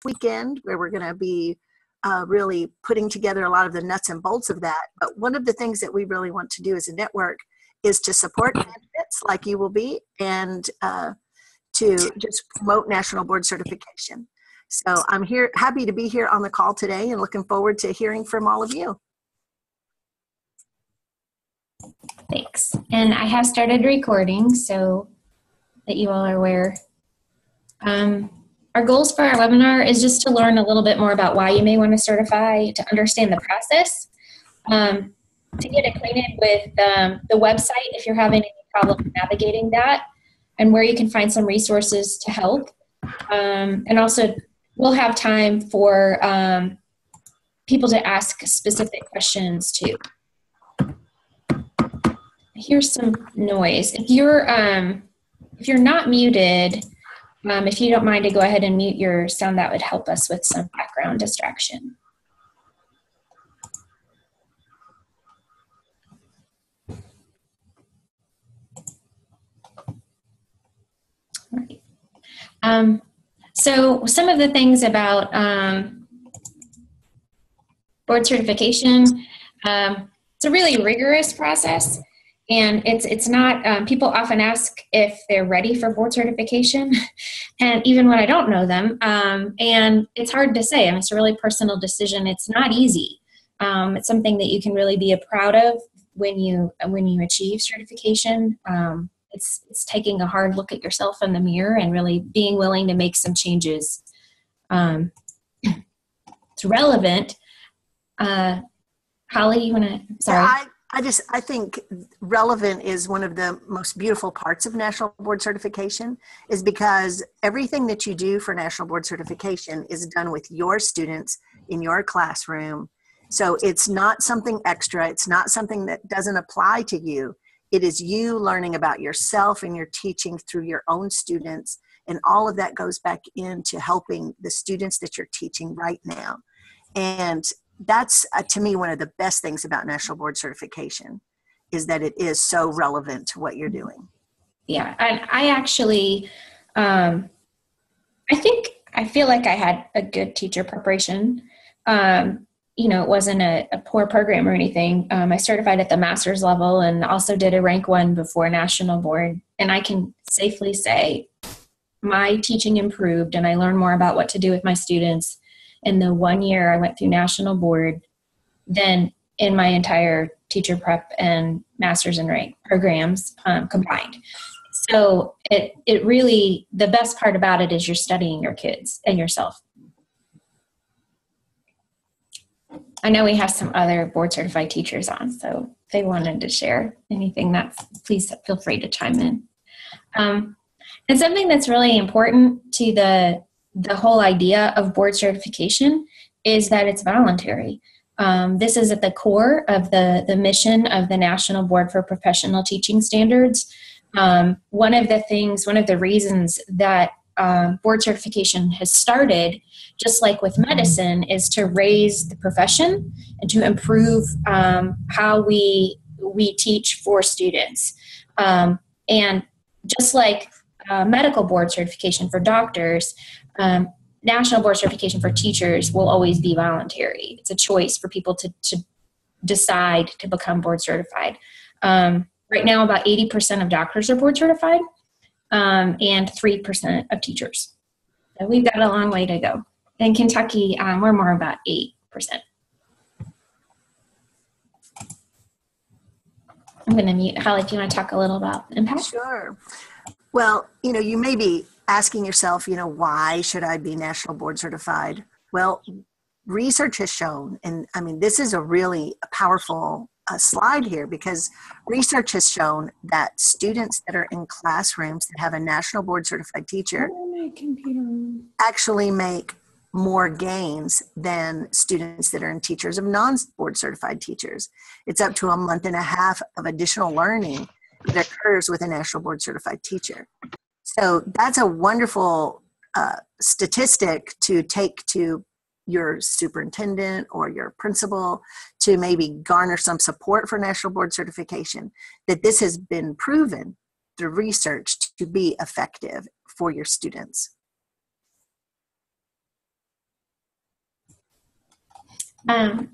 weekend where we're going to be really putting together a lot of the nuts and bolts of that. But one of the things that we really want to do as a network is to support candidates like you will be, and to just promote national board certification. So I'm happy to be here on the call today and looking forward to hearing from all of you. Thanks. And I have started recording so that you all are aware. Our goals for our webinar is just to learn a little bit more about why you may want to certify, to understand the process, to get acquainted with the website if you're having any problem navigating that, and where you can find some resources to help. And also, we'll have time for people to ask specific questions too. Here's some noise. If you're not muted, if you don't mind to go ahead and mute your sound, that would help us with some background distraction. All right. So some of the things about board certification, it's a really rigorous process. And it's not, people often ask if they're ready for board certification, and even when I don't know them, and it's hard to say. I mean, it's a really personal decision. It's not easy. It's something that you can really be proud of when you achieve certification. It's taking a hard look at yourself in the mirror and really being willing to make some changes. It's relevant. Holly, you want to, sorry. Yeah, I think relevant is one of the most beautiful parts of national board certification, is because everything that you do for national board certification is done with your students in your classroom. So it's not something extra. It's not something that doesn't apply to you. It is you learning about yourself and your teaching through your own students. And all of that goes back into helping the students that you're teaching right now. And that's, to me, one of the best things about national board certification, is that it is so relevant to what you're doing. Yeah, and I actually, I feel like I had a good teacher preparation. You know, it wasn't a poor program or anything. I certified at the master's level and also did a rank 1 before national board. And I can safely say my teaching improved and I learned more about what to do with my students in the 1 year I went through national board than in my entire teacher prep and master's and rank programs combined. So it really, the best part about it is you're studying your kids and yourself. I know we have some other board certified teachers on, so if they wanted to share anything, please feel free to chime in. And something that's really important to the whole idea of board certification is that it's voluntary. This is at the core of the mission of the National Board for Professional Teaching Standards. One of the reasons that board certification has started, just like with medicine, is to raise the profession and to improve how we teach for students. And just like medical board certification for doctors, national board certification for teachers will always be voluntary. It's a choice for people to decide to become board certified. Right now, about 80% of doctors are board certified, and 3% of teachers. So we've got a long way to go. In Kentucky, we're more about 8%. I'm going to mute. Holly, do you want to talk a little about impact? Sure. Well, you may be asking yourself, why should I be national board certified? Well, research has shown, and I mean, this is a really powerful slide here, because research has shown that students that are in classrooms that have a national board certified teacher actually make more gains than students that are in teachers of non-board certified teachers. It's up to a month and a half of additional learning that occurs with a national board certified teacher. So that's a wonderful statistic to take to your superintendent or your principal to maybe garner some support for national board certification, that this has been proven through research to be effective for your students. Um,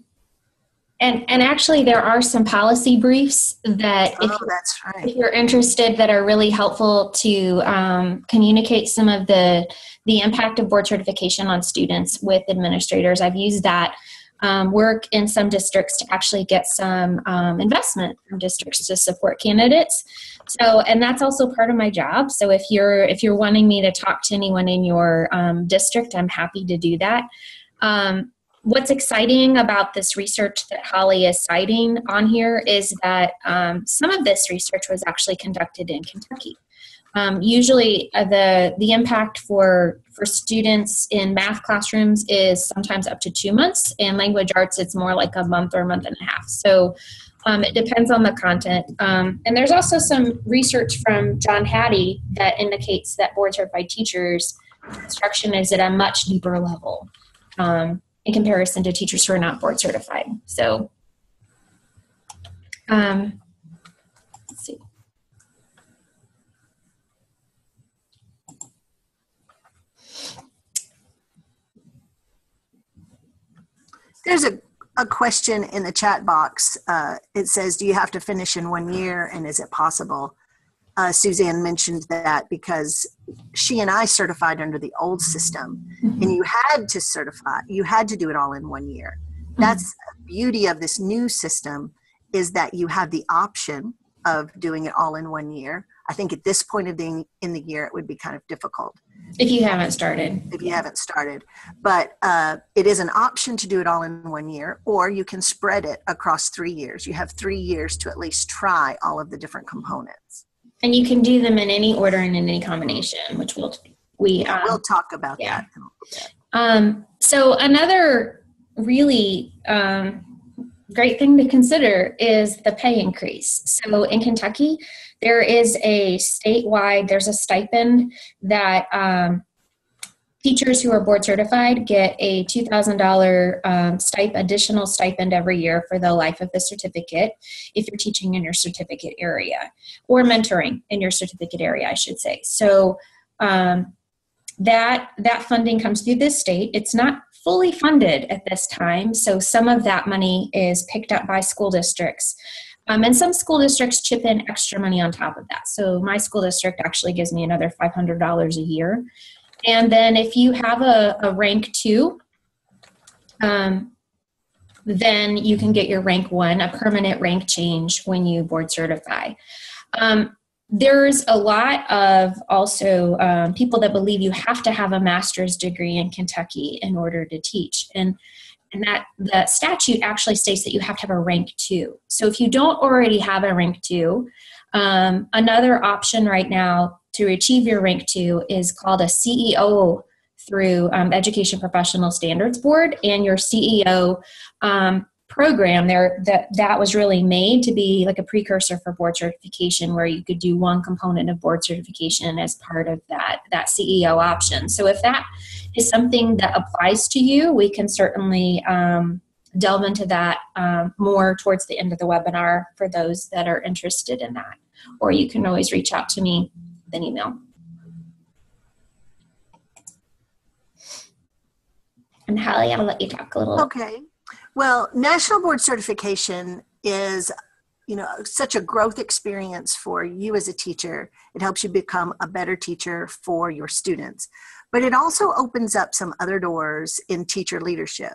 and actually, there are some policy briefs that That's right. if you're interested, that are really helpful to communicate some of the impact of board certification on students with administrators. I've used that work in some districts to actually get some investment from districts to support candidates. So, and that's also part of my job. So if you're wanting me to talk to anyone in your district, I'm happy to do that. What's exciting about this research that Holly is citing on here is that some of this research was actually conducted in Kentucky. Usually the impact for students in math classrooms is sometimes up to 2 months, and language arts it's more like a month or a month and a half. So it depends on the content. And there's also some research from John Hattie that indicates that board certified teachers instruction is at a much deeper level in comparison to teachers who are not board certified. So let's see. There's a question in the chat box. It says, do you have to finish in 1 year, and is it possible? Suzanne mentioned that because she and I certified under the old system, and you had to do it all in 1 year. That's the beauty of this new system, is that you have the option of doing it all in 1 year. I think at this point in the year, it would be kind of difficult. If you haven't started. But it is an option to do it all in 1 year, or you can spread it across 3 years. You have 3 years to at least try all of the different components. And you can do them in any order and in any combination, which we'll talk about that in a little bit. So another really great thing to consider is the pay increase. So in Kentucky, there's a stipend that teachers who are board certified get a $2,000 additional stipend every year for the life of the certificate if you're teaching in your certificate area, or mentoring in your certificate area, I should say. So that funding comes through the state. It's not fully funded at this time, so some of that money is picked up by school districts. And some school districts chip in extra money on top of that. So my school district actually gives me another $500 a year. And then if you have a rank 2, then you can get your rank 1, a permanent rank change when you board certify. There's a lot of also people that believe you have to have a master's degree in Kentucky in order to teach. And that the statute actually states that you have to have a rank 2. So if you don't already have a rank 2, another option right now to achieve your rank 2 is called a CEO through Education Professional Standards Board, and your CEO program there that was really made to be like a precursor for board certification, where you could do one component of board certification as part of that CEO option. So if that is something that applies to you, we can certainly delve into that more towards the end of the webinar for those that are interested in that. Or you can always reach out to me with an email. And Holly, I'll let you talk a little. Okay. Well, National Board Certification is, such a growth experience for you as a teacher. It helps you become a better teacher for your students. But it also opens up some other doors in teacher leadership.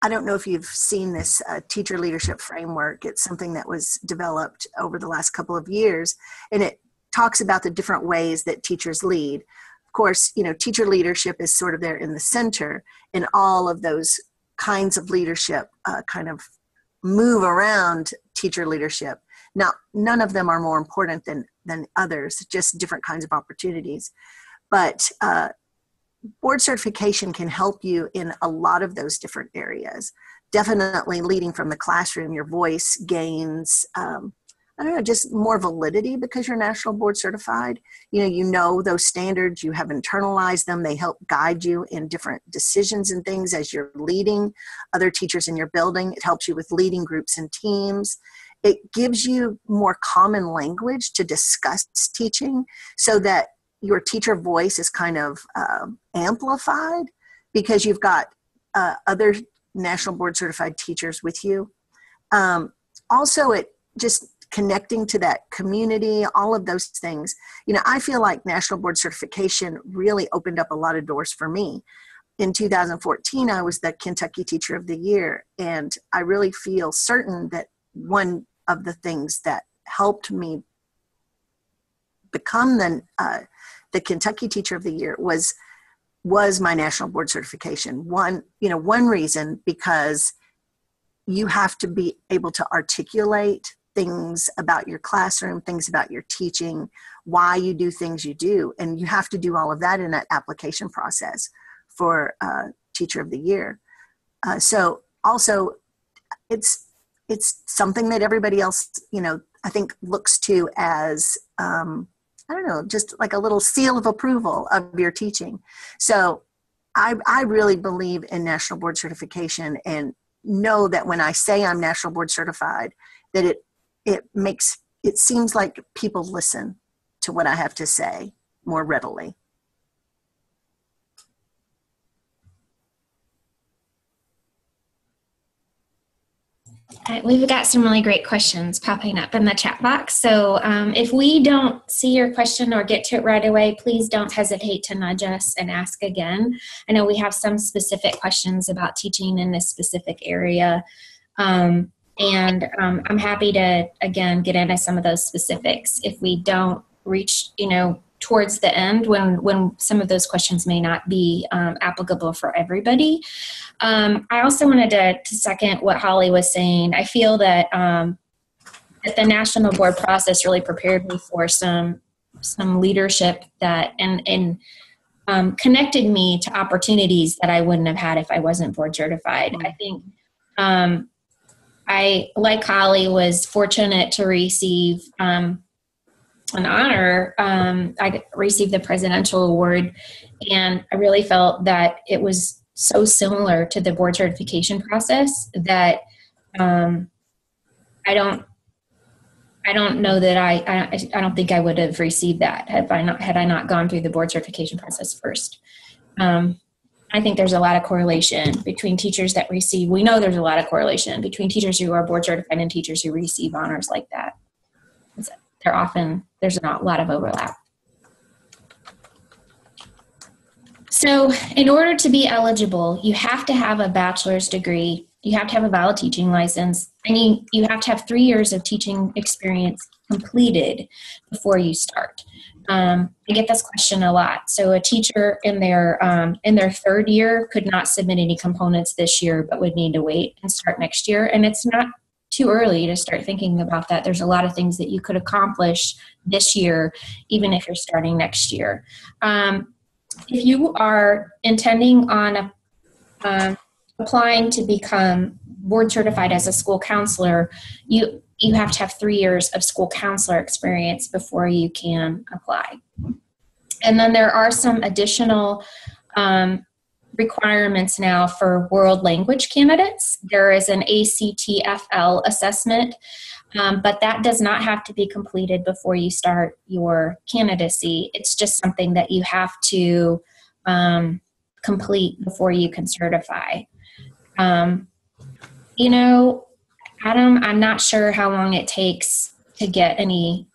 I don't know if you've seen this teacher leadership framework. It's something that was developed over the last couple of years, and it talks about the different ways that teachers lead. Of course, teacher leadership is sort of there in the center, and all of those kinds of leadership kind of move around teacher leadership. Now, none of them are more important than others, just different kinds of opportunities. But board certification can help you in a lot of those different areas. Definitely leading from the classroom, your voice gains just more validity because you're national board certified. You know those standards, you have internalized them. They help guide you in different decisions and things as you're leading other teachers in your building. It helps you with leading groups and teams. It gives you more common language to discuss teaching so that your teacher voice is kind of amplified, because you've got other national board certified teachers with you. Also, it just connecting to that community, all of those things. I feel like national board certification really opened up a lot of doors for me. In 2014, I was the Kentucky Teacher of the Year, and I really feel certain that one of the things that helped me become the Kentucky Teacher of the Year was my national board certification. One reason, because you have to be able to articulate things about your classroom, things about your teaching, why you do things you do, and you have to do all of that in that application process for Teacher of the Year. So also, it's something that everybody else, I think looks to as, just like a little seal of approval of your teaching. So I really believe in national board certification, and know that when I say I'm national board certified, that it seems like people listen to what I have to say more readily. We've got some really great questions popping up in the chat box. So if we don't see your question or get to it right away, please don't hesitate to nudge us and ask again. I know we have some specific questions about teaching in this specific area. And I'm happy to, again, get into some of those specifics if we don't reach, towards the end when some of those questions may not be applicable for everybody. I also wanted to second what Holly was saying. I feel that that the national board process really prepared me for some leadership that and connected me to opportunities that I wouldn't have had if I wasn't board certified. I think I, like Holly, was fortunate to receive an honor. I received the presidential award, and I really felt that it was so similar to the board certification process that I don't know that I don't think I would have received that had I not gone through the board certification process first. I think there's a lot of correlation between teachers that receive. We know there's a lot of correlation between teachers who are board certified and teachers who receive honors like that. There's a lot of overlap. So in order to be eligible, you have to have a bachelor's degree, you have to have a valid teaching license, and you have to have 3 years of teaching experience completed before you start. I get this question a lot. So a teacher in their third year could not submit any components this year, but would need to wait and start next year. And it's not too early to start thinking about that. There's a lot of things that you could accomplish this year, even if you're starting next year. If you are intending on applying to become board certified as a school counselor, you have to have 3 years of school counselor experience before you can apply. And then there are some additional requirements now for world language candidates. There is an ACTFL assessment, but that does not have to be completed before you start your candidacy. It's just something that you have to complete before you can certify. Adam, I'm not sure how long it takes to get any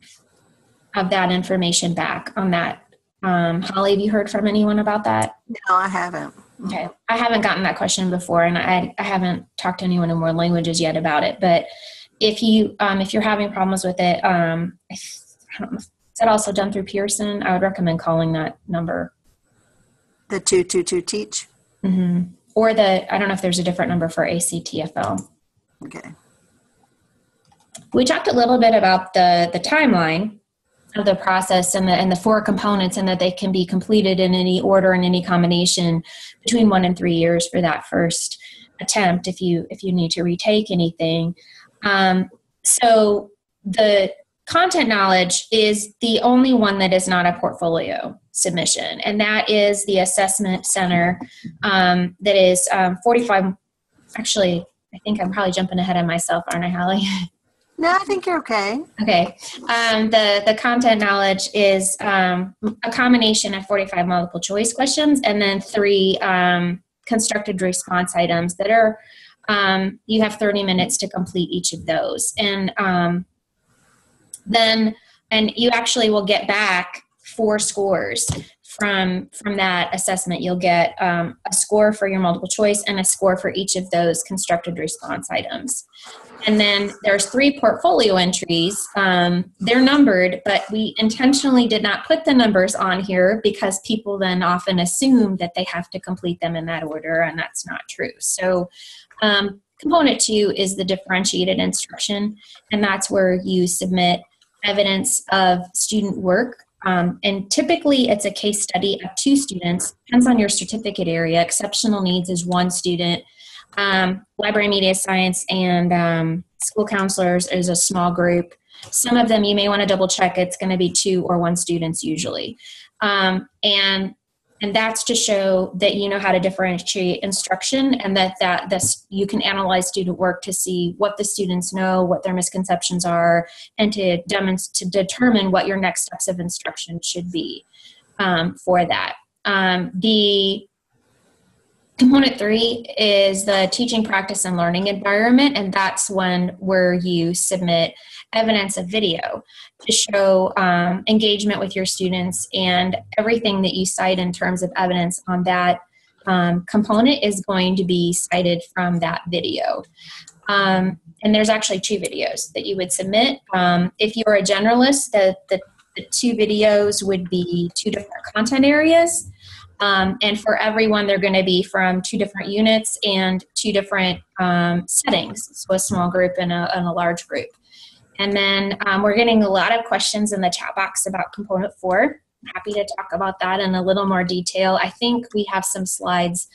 of that information back on that. Holly, have you heard from anyone about that? No, I haven't. Okay. I haven't gotten that question before, and I haven't talked to anyone in world languages yet about it. But if you're having problems with it, I don't know, is that also done through Pearson? I would recommend calling that number. The 222 Teach? Mm-hmm. Or I don't know if there's a different number for ACTFL. Okay. We talked a little bit about the timeline of the process and the 4 components, and that they can be completed in any order and any combination between 1 and 3 years for that first attempt if you need to retake anything. So the content knowledge is the only one that is not a portfolio submission, and that is the assessment center that is 45. Actually, I think I'm probably jumping ahead of myself, aren't I, Holly? No, I think you're okay. Okay. The content knowledge is a combination of 45 multiple choice questions and then 3 constructed response items that are, you have 30 minutes to complete each of those. And and you actually will get back 4 scores from that assessment. You'll get a score for your multiple choice and a score for each of those constructed response items. And then there's 3 portfolio entries. They're numbered, but we intentionally did not put the numbers on here because people then often assume that they have to complete them in that order, and that's not true. So component 2 is the differentiated instruction, and that's where you submit evidence of student work. And typically it's a case study of 2 students. Depends on your certificate area. Exceptional needs is 1 student. Library media science and school counselors is a small group. Some of them you may want to double check. It's going to be 2 or 1 students usually. And that's to show that you know how to differentiate instruction, and that you can analyze student work to see what the students know, what their misconceptions are, and to determine what your next steps of instruction should be for that. The component 3 is the teaching practice and learning environment, and that's where you submit evidence of video to show engagement with your students, and everything that you cite in terms of evidence on that component is going to be cited from that video. And there's actually 2 videos that you would submit. If you're a generalist, the 2 videos would be 2 different content areas. And for everyone, they're going to be from 2 different units and 2 different settings, so a small group and a large group. And then we're getting a lot of questions in the chat box about component 4. I'm happy to talk about that in a little more detail. I think we have some slides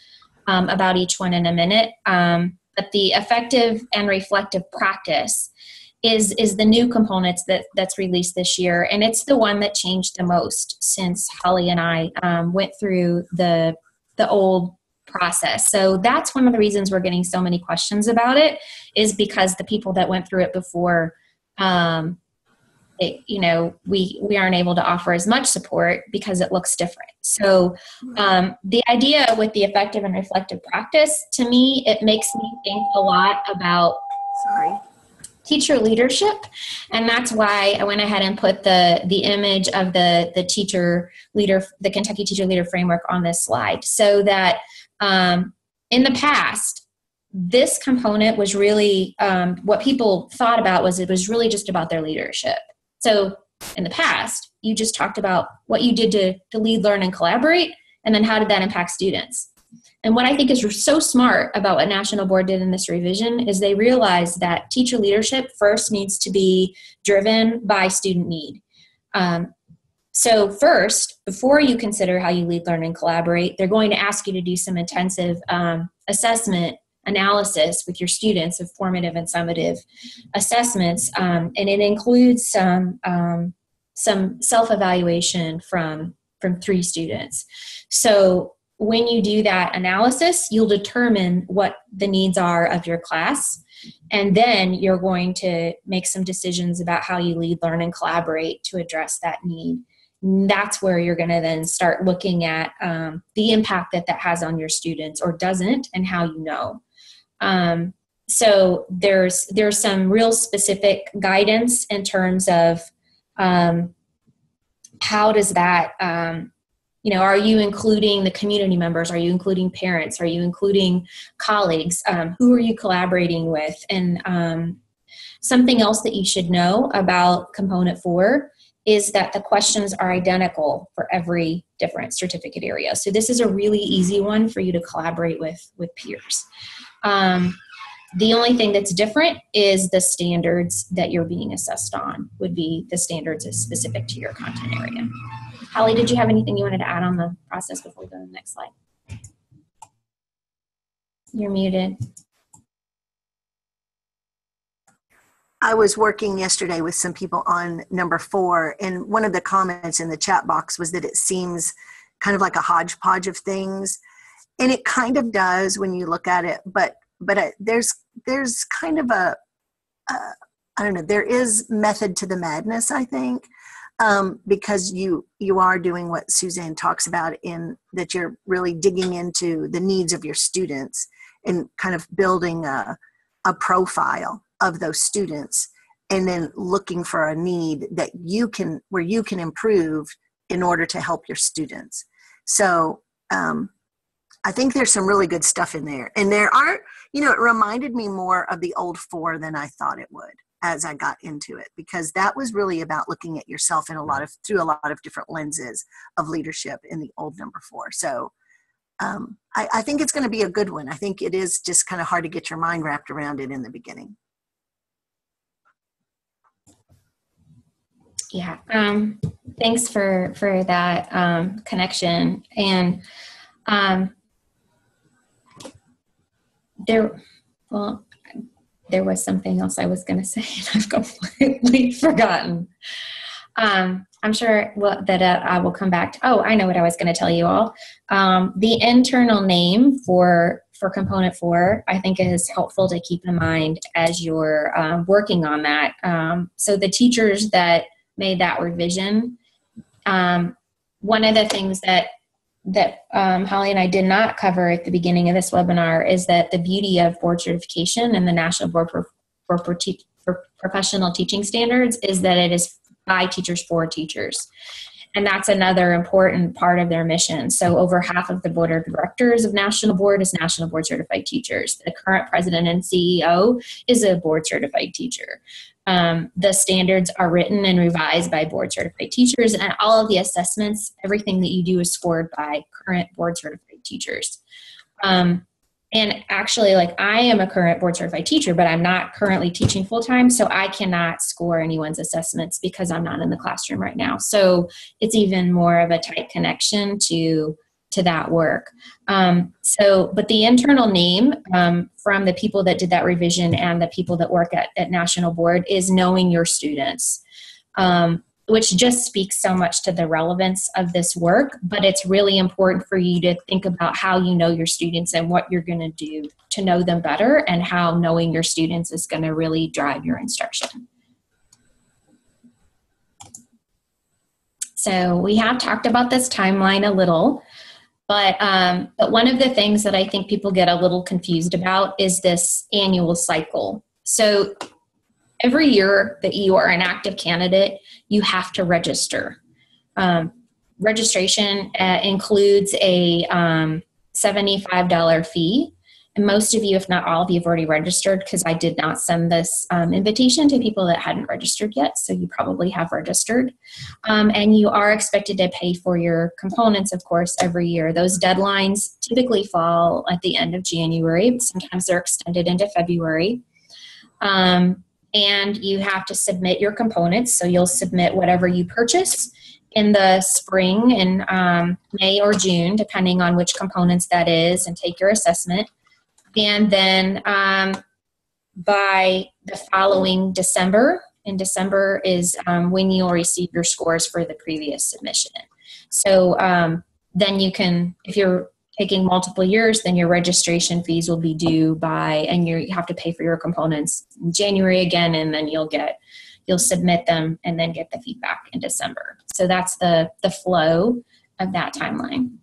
about each one in a minute. But the effective and reflective practice is the new components that's released this year, and it's the one that changed the most since Holly and I went through the old process. So that's one of the reasons we're getting so many questions about it, is because the people that went through it before, we aren't able to offer as much support because it looks different. So the idea with the effective and reflective practice, to me, it makes me think a lot about teacher leadership, and that's why I went ahead and put the image of the teacher leader, the Kentucky Teacher Leader Framework, on this slide, so that in the past, this component was really what people thought about was it was really just about their leadership. So in the past, you just talked about what you did to lead, learn, and collaborate, and then how did that impact students. And what I think is so smart about what National Board did in this revision is they realized that teacher leadership first needs to be driven by student need. So first, before you consider how you lead, learn, and collaborate, they're going to ask you to do some intensive assessment analysis with your students of formative and summative assessments, and it includes some self-evaluation from 3 students. So when you do that analysis, you'll determine what the needs are of your class, and then you're going to make some decisions about how you lead, learn, and collaborate to address that need. And that's where you're going to then start looking at the impact that has on your students or doesn't, and how you know. So there's some real specific guidance in terms of how does that are you including the community members? Are you including parents? Are you including colleagues? Who are you collaborating with? And something else that you should know about component 4 is that the questions are identical for every different certificate area. So this is a really easy one for you to collaborate with peers. The only thing that's different is the standards that you're being assessed on would be the standards as specific to your content area. Holly, did you have anything you wanted to add on the process before we go to the next slide? You're muted. I was working yesterday with some people on number 4, and one of the comments in the chat box was that it seems kind of like a hodgepodge of things, and it kind of does when you look at it, but there's kind of I don't know, there is method to the madness, I think. because you are doing what Suzanne talks about, in that you're really digging into the needs of your students and kind of building a profile of those students, and then looking for a need that where you can improve in order to help your students. So I think there's some really good stuff in there. And there are, it reminded me more of the old 4 than I thought it would as I got into it, because that was really about looking at yourself through a lot of different lenses of leadership in the old number 4. So I think it's going to be a good one. I think it is just kind of hard to get your mind wrapped around it in the beginning. Yeah. Thanks for that connection. And there was something else I was going to say, and I've completely forgotten. I'm sure that I will come back to. Oh, I know what I was going to tell you all. The internal name for component 4, I think, is helpful to keep in mind as you're working on that. So the teachers that made that revision, one of the things that Holly and I did not cover at the beginning of this webinar is that the beauty of board certification and the National Board for Professional Teaching Standards is that it is by teachers for teachers. And that's another important part of their mission. So over half of the board of directors of National Board is National Board Certified Teachers. The current president and CEO is a board certified teacher. The standards are written and revised by board certified teachers, and all of the assessments, everything that you do is scored by current board certified teachers. And actually, I am a current board certified teacher, but I'm not currently teaching full time, so I cannot score anyone's assessments because I'm not in the classroom right now. So it's even more of a tight connection to that work. But the internal name from the people that did that revision and the people that work at National Board is knowing your students, which just speaks so much to the relevance of this work. But it's really important for you to think about how you know your students and what you're going to do to know them better, and how knowing your students is going to really drive your instruction. So we have talked about this timeline a little. But one of the things that I think people get a little confused about is this annual cycle. So every year that you are an active candidate, you have to register. Registration includes a $75 fee. And most of you, if not all of you, have already registered, because I did not send this invitation to people that hadn't registered yet. So you probably have registered. And you are expected to pay for your components, of course, every year. Those deadlines typically fall at the end of January. Sometimes they're extended into February. And you have to submit your components. So you'll submit whatever you purchase in the spring, in May or June, depending on which components that is, and take your assessment. And then by the following December, in December is when you'll receive your scores for the previous submission. So then you can, if you're taking multiple years, then your registration fees will be due by, and you have to pay for your components in January again, and then you'll submit them and then get the feedback in December. So that's the flow of that timeline.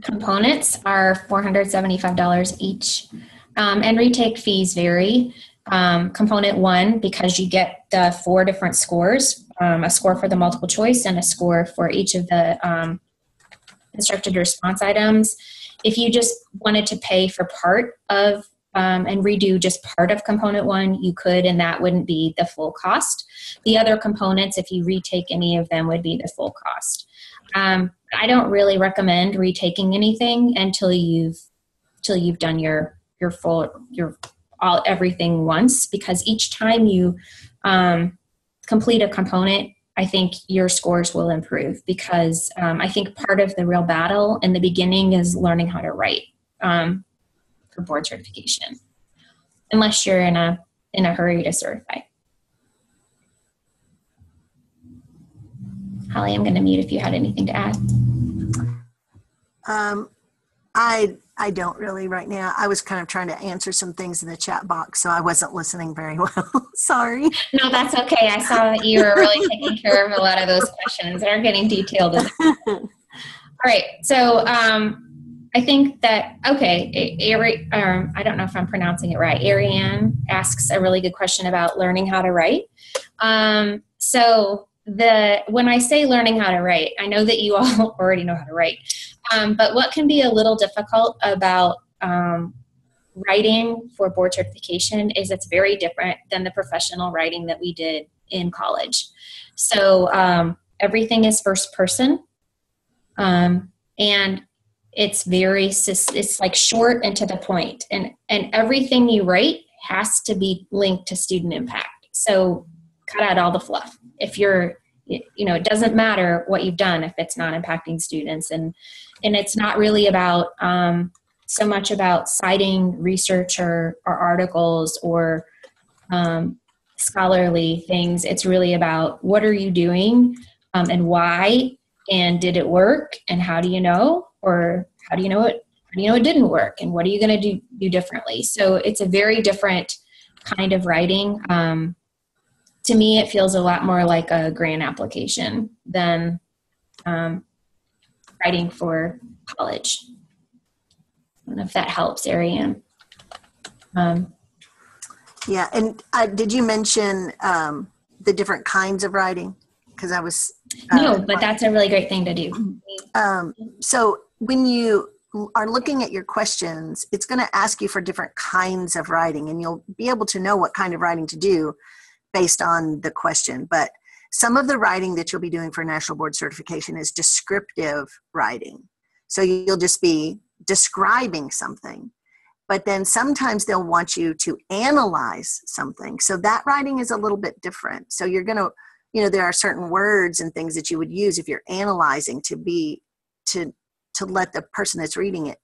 Components are $475 each, and retake fees vary. Component 1, because you get the 4 different scores, a score for the multiple choice and a score for each of the instructed response items. If you just wanted to pay for part of and redo just part of component 1, you could, and that wouldn't be the full cost. The other components, if you retake any of them, would be the full cost. I don't really recommend retaking anything until you've done your everything once, because each time you complete a component, I think your scores will improve, because I think part of the real battle in the beginning is learning how to write for board certification, unless you're in a hurry to certify. Holly, I'm going to mute if you had anything to add. I don't really right now. I was kind of trying to answer some things in the chat box, so I wasn't listening very well. Sorry. No, that's okay. I saw that you were really taking care of a lot of those questions that are getting detailed in the All right. So I think that, okay, I don't know if I'm pronouncing it right. Ariane asks a really good question about learning how to write. When I say learning how to write, I know that you all already know how to write. But what can be a little difficult about writing for board certification is it's very different than the professional writing that we did in college. So everything is first person. And it's it's like short and to the point, and everything you write has to be linked to student impact. So cut out all the fluff. If it doesn't matter what you've done if it's not impacting students, and it's not really about so much about citing research or articles or scholarly things. It's really about what are you doing and why. And did it work? And how do you know? Or how do you know it? How do you know it didn't work? And what are you going to do differently? So it's a very different kind of writing. To me, it feels a lot more like a grant application than writing for college. I don't know if that helps, Ariane. Yeah, and did you mention the different kinds of writing? Because I was no, but that's a really great thing to do. So when you are looking at your questions, it's going to ask you for different kinds of writing, and you'll be able to know what kind of writing to do based on the question. But some of the writing that you'll be doing for National Board Certification is descriptive writing. So you'll just be describing something. But then sometimes they'll want you to analyze something. So that writing is a little bit different. So you're going to, there are certain words and things that you would use if you're analyzing to let the person that's reading it,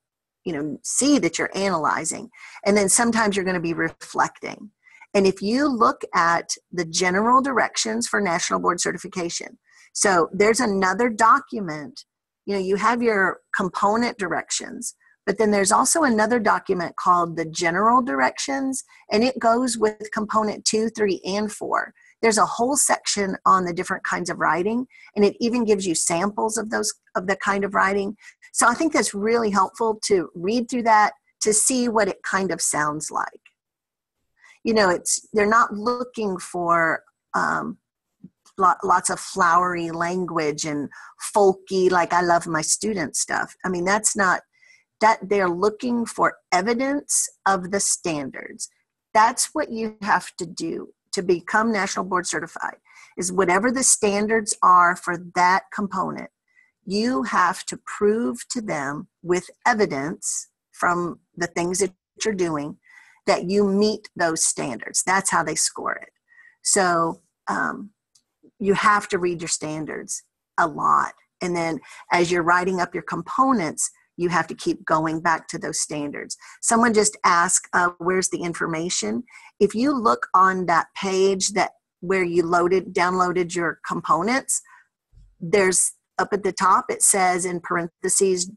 see that you're analyzing. And then sometimes you're going to be reflecting. And if you look at the general directions for National Board Certification, so there's another document, you have your component directions, but then there's also another document called the general directions, and it goes with component 2, 3, and 4. There's a whole section on the different kinds of writing, and it even gives you samples of the kind of writing. So I think that's really helpful to read through that to see what it kind of sounds like. They're not looking for lots of flowery language and folky, like I love my student stuff. I mean, that's not that. They're looking for evidence of the standards. That's what you have to do to become National Board Certified, is whatever the standards are for that component, you have to prove to them with evidence from the things that you're doing that you meet those standards. That's how they score it. So you have to read your standards a lot. And then as you're writing up your components, you have to keep going back to those standards. Someone just asked, where's the information? If you look on that page where you downloaded your components, there's up at the top, it says in parentheses,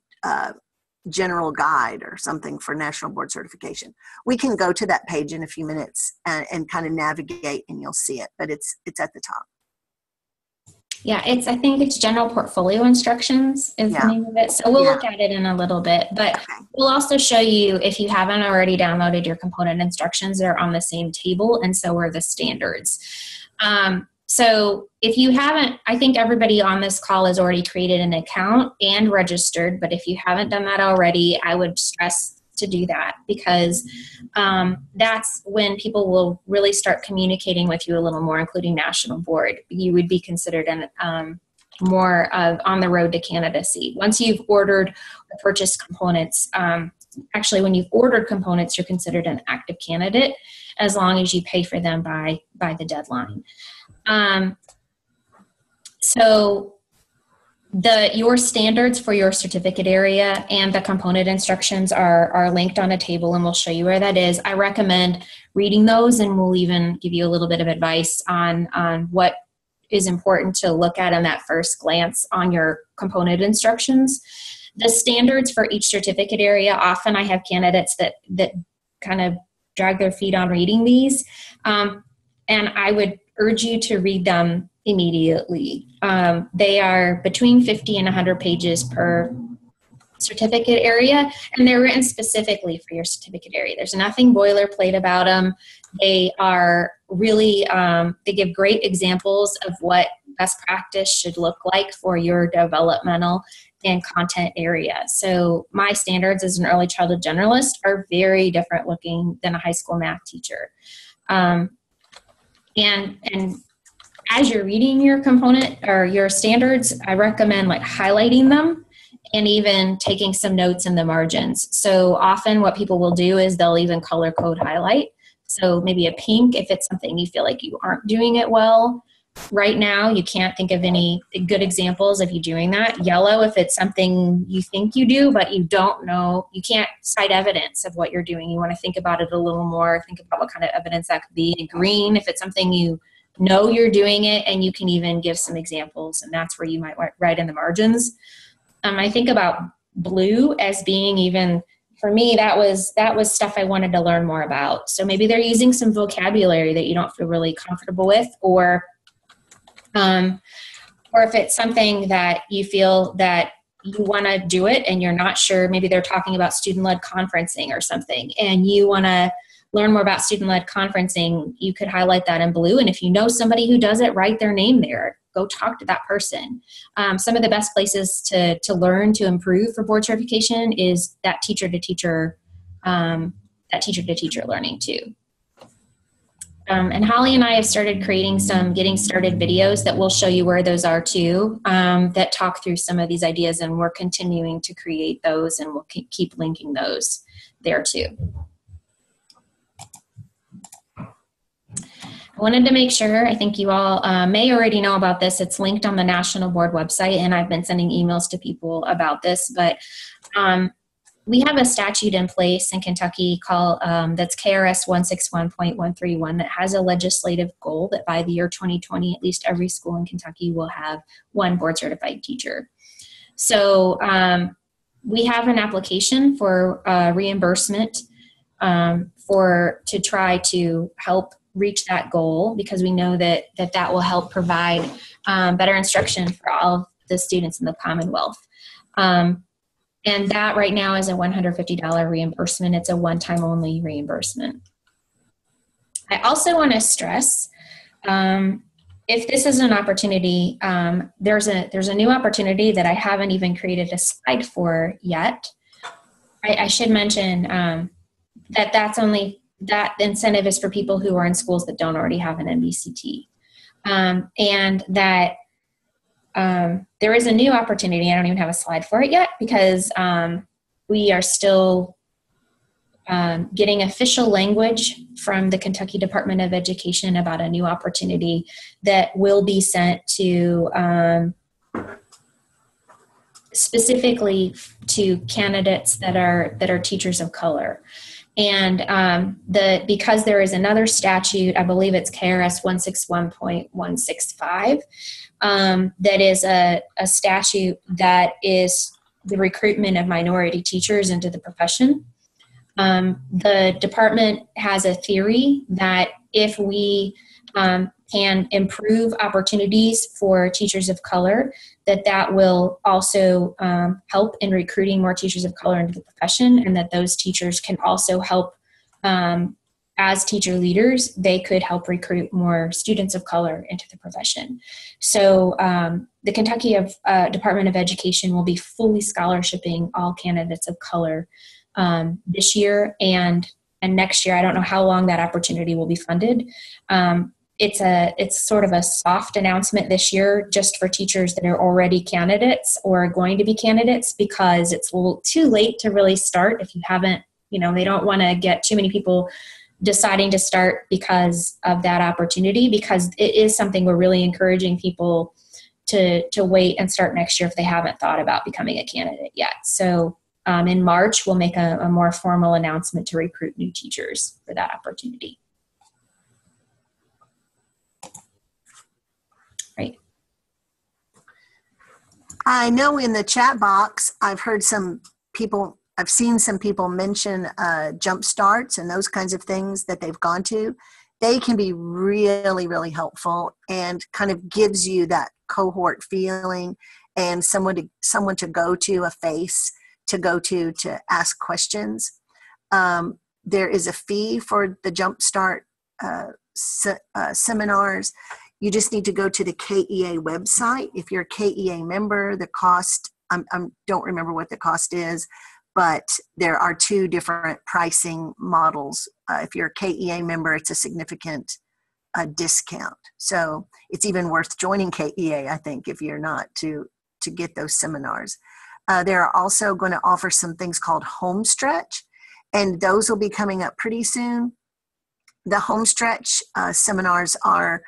general guide or something for National Board Certification. We can go to that page in a few minutes and kind of navigate, and you'll see it, but it's at the top. Yeah, I think it's general portfolio instructions is the name of it. So we'll look at it in a little bit, but we'll also show you, if you haven't already downloaded your component instructions, they're on the same table, and so are the standards. So if you haven't, I think everybody on this call has already created an account and registered, but if you haven't done that already, I would stress to do that, because that's when people will really start communicating with you a little more, including National Board. You would be considered more of on the road to candidacy. Once you've ordered or purchased components, actually when you've ordered components, you're considered an active candidate as long as you pay for them by the deadline. So your standards for your certificate area and the component instructions are linked on a table, and we'll show you where that is. I recommend reading those, and we'll even give you a little bit of advice on what is important to look at in that first glance on your component instructions. The standards for each certificate area, often I have candidates that kind of drag their feet on reading these. And I would urge you to read them immediately. They are between 50 and 100 pages per certificate area, and they're written specifically for your certificate area. There's nothing boilerplate about them. They are really, they give great examples of what best practice should look like for your developmental and content area. So my standards as an early childhood generalist are very different looking than a high school math teacher. And as you're reading your component or your standards, I recommend like highlighting them and even taking some notes in the margins. So often what people will do is they'll even color code highlight. So maybe a pink if it's something you feel like you aren't doing it well. Right now, you can't think of any good examples of you doing that. Yellow if it's something you think you do, but you don't know. You can't cite evidence of what you're doing. You want to think about it a little more. Think about what kind of evidence that could be. And green if it's something you know you're doing it and you can even give some examples. And that's where you might write in the margins. I think about blue as being even, for me, that was stuff I wanted to learn more about. So maybe they're using some vocabulary that you don't feel really comfortable with, or if it's something that you feel that you want to do it and you're not sure, maybe they're talking about student-led conferencing or something, and you want to learn more about student-led conferencing, you could highlight that in blue. And if you know somebody who does it, write their name there. Go talk to that person. Some of the best places to learn to improve for board certification is that teacher-to-teacher learning too. And Holly and I have started creating some getting started videos that will show you where those are too, that talk through some of these ideas, and we're continuing to create those, and we'll keep linking those there too. I wanted to make sure, I think you all may already know about this. It's linked on the National Board website, and I've been sending emails to people about this, but we have a statute in place in Kentucky called, that's KRS 161.131 that has a legislative goal that by the year 2020, at least every school in Kentucky will have one board certified teacher. So we have an application for reimbursement to try to help reach that goal, because we know that will help provide better instruction for all of the students in the Commonwealth. And that right now is a $150 reimbursement. It's a one-time only reimbursement. I also want to stress, if this is an opportunity, there's a new opportunity that I haven't even created a slide for yet. I should mention that incentive is for people who are in schools that don't already have an MBCT. And that there is a new opportunity. I don't even have a slide for it yet, because we are still getting official language from the Kentucky Department of Education about a new opportunity that will be sent to specifically to candidates that are teachers of color. And because there is another statute, I believe it's KRS 161.165, that is a statute that is the recruitment of minority teachers into the profession. The department has a theory that if we can improve opportunities for teachers of color, that will also help in recruiting more teachers of color into the profession, and that those teachers can also help, as teacher leaders, they could help recruit more students of color into the profession. So the Kentucky Department of Education will be fully scholarshiping all candidates of color this year and next year. I don't know how long that opportunity will be funded. It's sort of a soft announcement this year just for teachers that are already candidates or going to be candidates, because it's a little too late to really start if you haven't, they don't want to get too many people deciding to start because of that opportunity, because it is something we're really encouraging people to wait and start next year if they haven't thought about becoming a candidate yet. So in March, we'll make a more formal announcement to recruit new teachers for that opportunity. Right. I know in the chat box, I've seen some people mention jump starts and those kinds of things that they've gone to. They can be really, really helpful and kind of gives you that cohort feeling and someone to go to, a face to go to ask questions. There is a fee for the Jumpstart seminars. You just need to go to the KEA website. If you're a KEA member, the cost, I don't remember what the cost is, but there are two different pricing models. If you're a KEA member, it's a significant discount. So it's even worth joining KEA, I think, if you're not, to get those seminars. They're also going to offer some things called home stretch, and those will be coming up pretty soon. The home stretch seminars are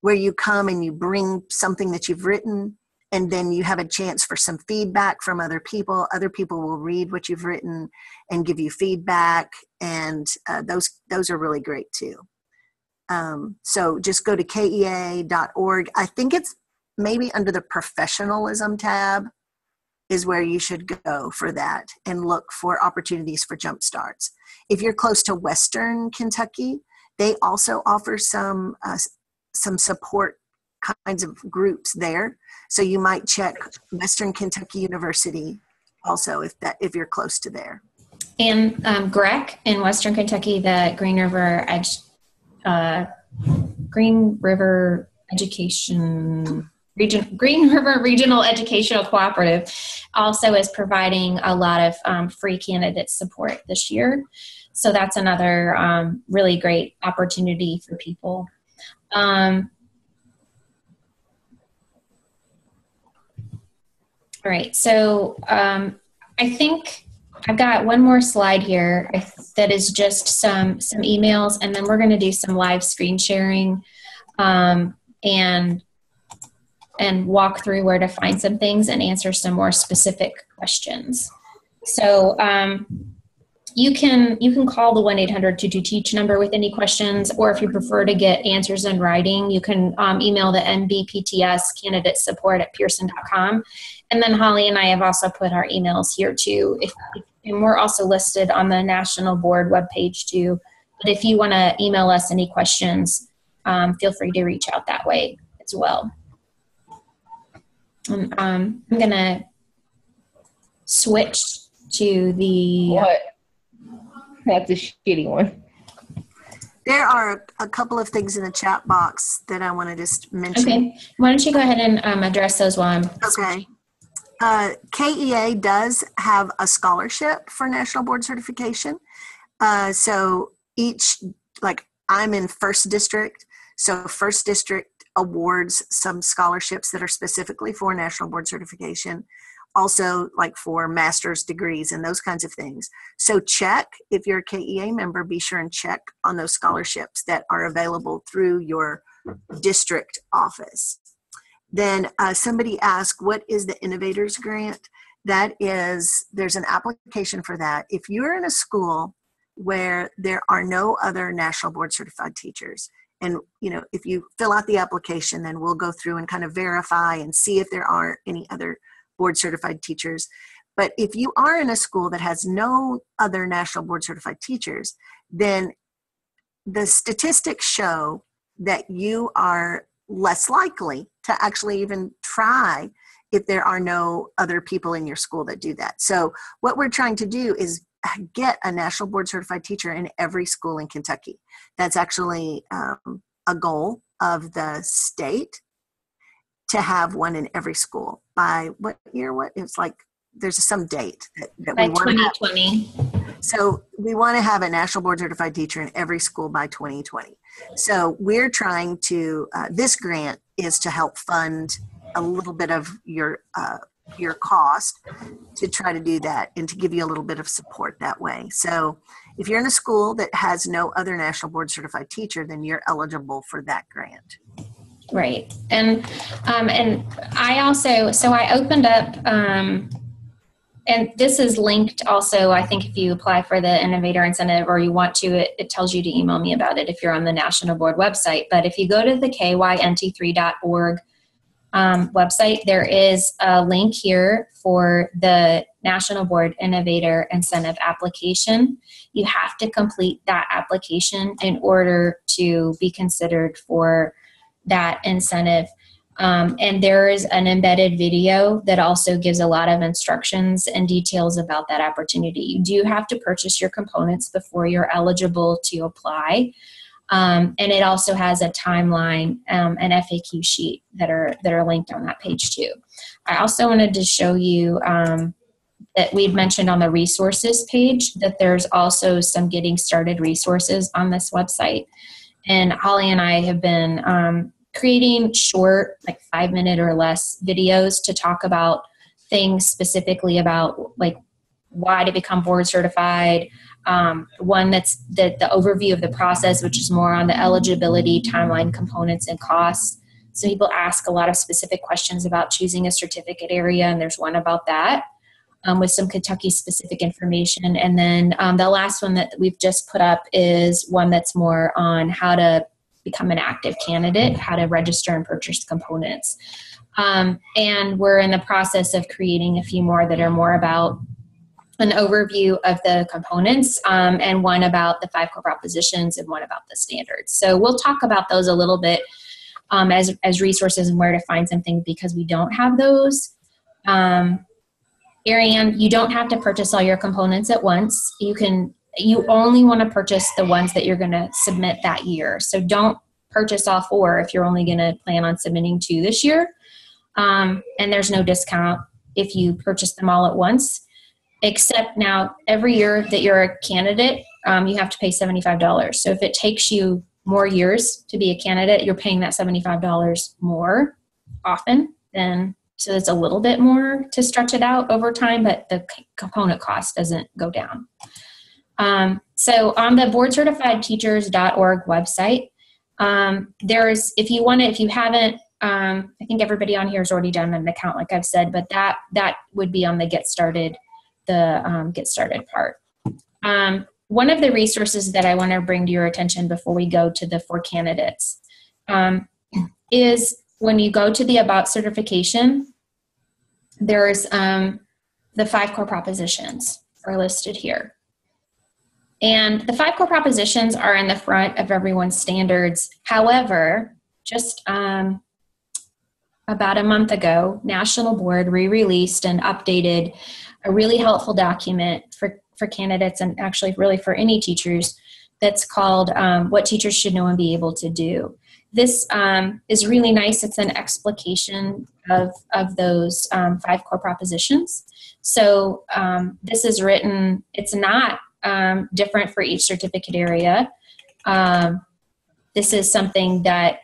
where you come and you bring something that you've written, and then you have a chance for some feedback from other people. Other people will read what you've written and give you feedback, and those are really great too. So just go to kea.org. I think it's maybe under the professionalism tab is where you should go for that and look for opportunities for jump starts. If you're close to Western Kentucky, they also offer some support kinds of groups there. So you might check Western Kentucky University also if you're close to there. And GREC in Western Kentucky, the Green River Regional Educational Cooperative also is providing a lot of free candidate support this year. So that's another really great opportunity for people. All right, so I think I've got one more slide here that is just some emails, and then we're going to do some live screen sharing and walk through where to find some things and answer some more specific questions. So you can call the 1-800-22-TEACH number with any questions, or if you prefer to get answers in writing, you can email the MBPTS candidate support at pearson.com. And then Holly and I have also put our emails here too. And we're also listed on the National Board webpage too. But if you want to email us any questions, feel free to reach out that way as well. I'm going to switch to the... What? That's a shitty one. There are a couple of things in the chat box that I want to just mention. Okay. Why don't you go ahead and address those while I'm... Okay. KEA does have a scholarship for National Board Certification. So I'm in First District, so First District awards some scholarships that are specifically for National Board Certification, also like for master's degrees and those kinds of things. So check, if you're a KEA member, be sure and check on those scholarships that are available through your district office. Then somebody asked, what is the Innovators Grant? There's an application for that. If you're in a school where there are no other National Board Certified teachers, and if you fill out the application, then we'll go through and kind of verify and see if there are any other board certified teachers. But if you are in a school that has no other National Board Certified teachers, then the statistics show that you are less likely to actually even try if there are no other people in your school that do that. So what we're trying to do is get a National Board Certified teacher in every school in Kentucky. That's actually a goal of the state, to have one in every school by what year? It's like there's some date that by we want 2020. So we want to have a National Board Certified teacher in every school by 2020. So we're trying to, this grant is to help fund a little bit of your cost to try to do that and to give you a little bit of support that way. So if you're in a school that has no other National Board Certified teacher, then you're eligible for that grant. Right. And I also, so I opened up, and this is linked also, I think if you apply for the Innovator Incentive or you want to, it tells you to email me about it if you're on the National Board website. But if you go to the kynt3.org website, there is a link here for the National Board Innovator Incentive application. You have to complete that application in order to be considered for that incentive. And there is an embedded video that also gives a lot of instructions and details about that opportunity. You do have to purchase your components before you're eligible to apply. And it also has a timeline and FAQ sheet that are linked on that page too. I also wanted to show you that we've mentioned on the resources page that there's also some getting started resources on this website. And Holly and I have been creating short, like 5-minute or less videos to talk about things specifically about like why to become board certified. One that's the overview of the process, which is more on the eligibility, timeline, components, and costs. So people ask a lot of specific questions about choosing a certificate area, and there's one about that with some Kentucky specific information. And then the last one that we've just put up is one that's more on how to become an active candidate, how to register and purchase components. And we're in the process of creating a few more that are more about an overview of the components, and one about the 5 core propositions and one about the standards. So we'll talk about those a little bit as resources and where to find something because we don't have those. Ariane, you don't have to purchase all your components at once. You only want to purchase the ones that you're going to submit that year. So don't purchase all 4 if you're only going to plan on submitting 2 this year. And there's no discount if you purchase them all at once. Except now, every year that you're a candidate, you have to pay $75. So if it takes you more years to be a candidate, you're paying that $75 more often. So it's a little bit more to stretch it out over time, but the component cost doesn't go down. So on the boardcertifiedteachers.org website, if you haven't, I think everybody on here has already done an account, like I've said, but that would be on the get started part. One of the resources that I want to bring to your attention before we go to the 4 candidates is when you go to the About certification, there's the 5 core propositions are listed here. And the 5 core propositions are in the front of everyone's standards. However, just about a month ago, National Board re-released and updated a really helpful document for candidates and actually really for any teachers that's called What Teachers Should Know and Be Able to Do. This is really nice. It's an explication of those 5 core propositions. So this is written, it's not different for each certificate area. This is something that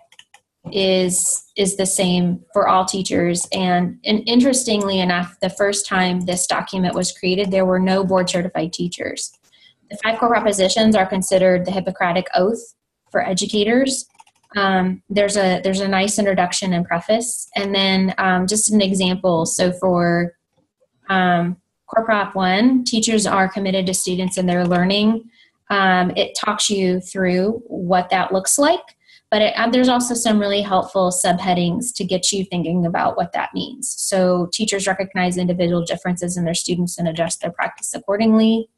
is the same for all teachers. And interestingly enough, the first time this document was created, there were no board certified teachers. The 5 core propositions are considered the Hippocratic Oath for educators. There's a nice introduction and preface. And then just an example. So for Core Prop 1, teachers are committed to students and their learning. It talks you through what that looks like. But there's also some really helpful subheadings to get you thinking about what that means. So teachers recognize individual differences in their students and adjust their practice accordingly.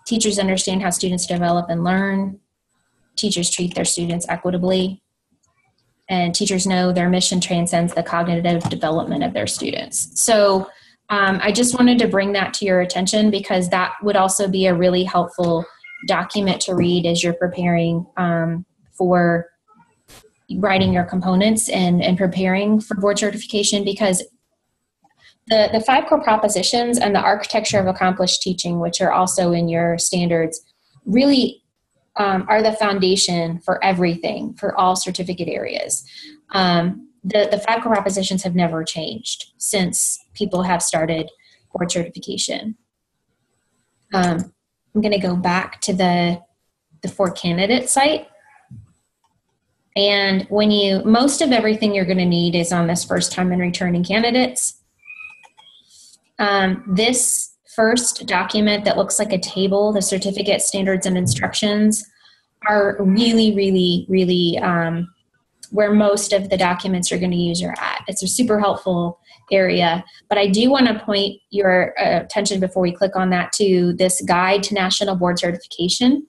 Teachers understand how students develop and learn. Teachers treat their students equitably. And teachers know their mission transcends the cognitive development of their students. So I just wanted to bring that to your attention because that would also be a really helpful document to read as you're preparing for writing your components and preparing for board certification, because the 5 core propositions and the architecture of accomplished teaching, which are also in your standards, really are the foundation for everything, for all certificate areas. The 5 core propositions have never changed since people have started board certification. I'm going to go back to the 4 candidate site. And most of everything you're going to need is on this first time and returning candidates. This first document that looks like a table, the certificate standards and instructions, are really, really, really where most of the documents you're going to use are at. It's a super helpful area, but I do want to point your attention before we click on that to this guide to National Board Certification,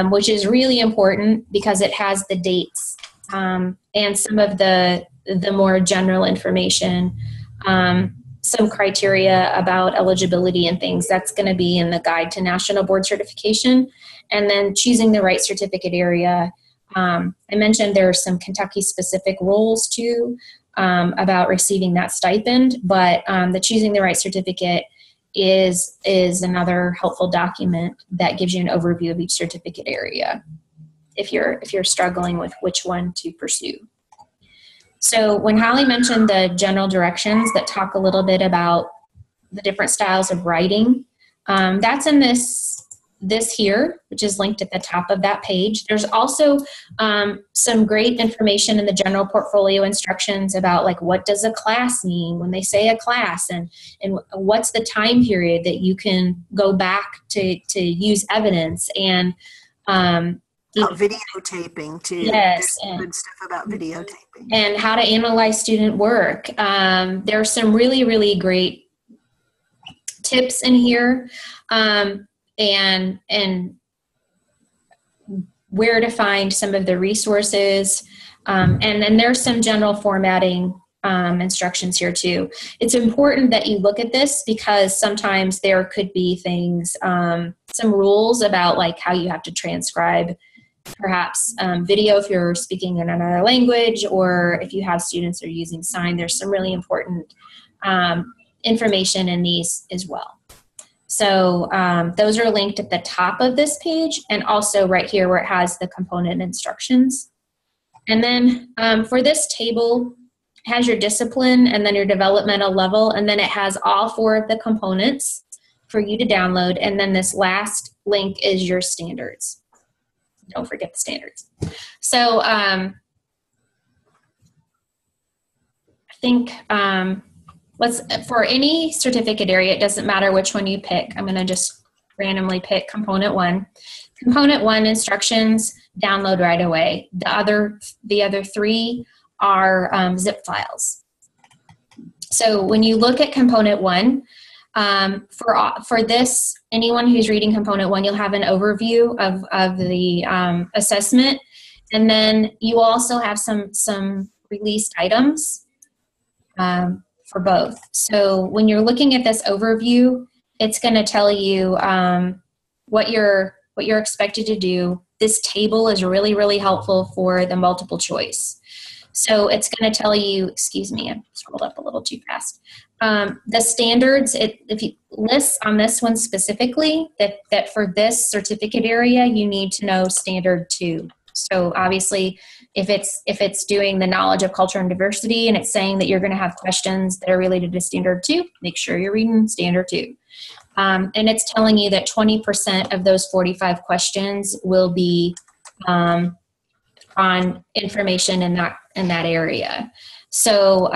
which is really important because it has the dates and some of the more general information, some criteria about eligibility and things. That's going to be in the guide to National Board Certification. And then choosing the right certificate area. I mentioned there are some Kentucky-specific rules too about receiving that stipend, but the choosing the right certificate is another helpful document that gives you an overview of each certificate area if you're struggling with which one to pursue. So when Holly mentioned the general directions that talk a little bit about the different styles of writing, that's in this here, which is linked at the top of that page. There's also some great information in the general portfolio instructions about like what does a class mean when they say a class, and what's the time period that you can go back to use evidence, and videotaping too. Yes, There's good stuff about videotaping. And how to analyze student work. There are some really, really great tips in here, and where to find some of the resources. And then there's some general formatting instructions here too. It's important that you look at this because sometimes there could be things, some rules about like how you have to transcribe perhaps video if you're speaking in another language, or if you have students that are using sign. There's some really important information in these as well. So those are linked at the top of this page, and also right here where it has the component instructions. And then for this table, it has your discipline and then your developmental level, and then it has all 4 of the components for you to download, and then this last link is your standards. Don't forget the standards. So I think for any certificate area, it doesn't matter which one you pick. I'm going to just randomly pick component 1. Component 1 instructions, download right away. The other 3 are zip files. So when you look at component 1, for this, anyone who's reading component 1, you'll have an overview of the assessment, and then you also have some released items for both. So when you're looking at this overview, it's going to tell you what you're expected to do. This table is really, really helpful for the multiple choice. So it's going to tell you, excuse me, I scrolled up a little too fast. The standards, if you list on this one specifically, that for this certificate area, you need to know standard 2. So obviously, if it's doing the knowledge of culture and diversity, and it's saying that you're going to have questions that are related to standard 2, make sure you're reading standard 2. And it's telling you that 20% of those 45 questions will be on information in that area. So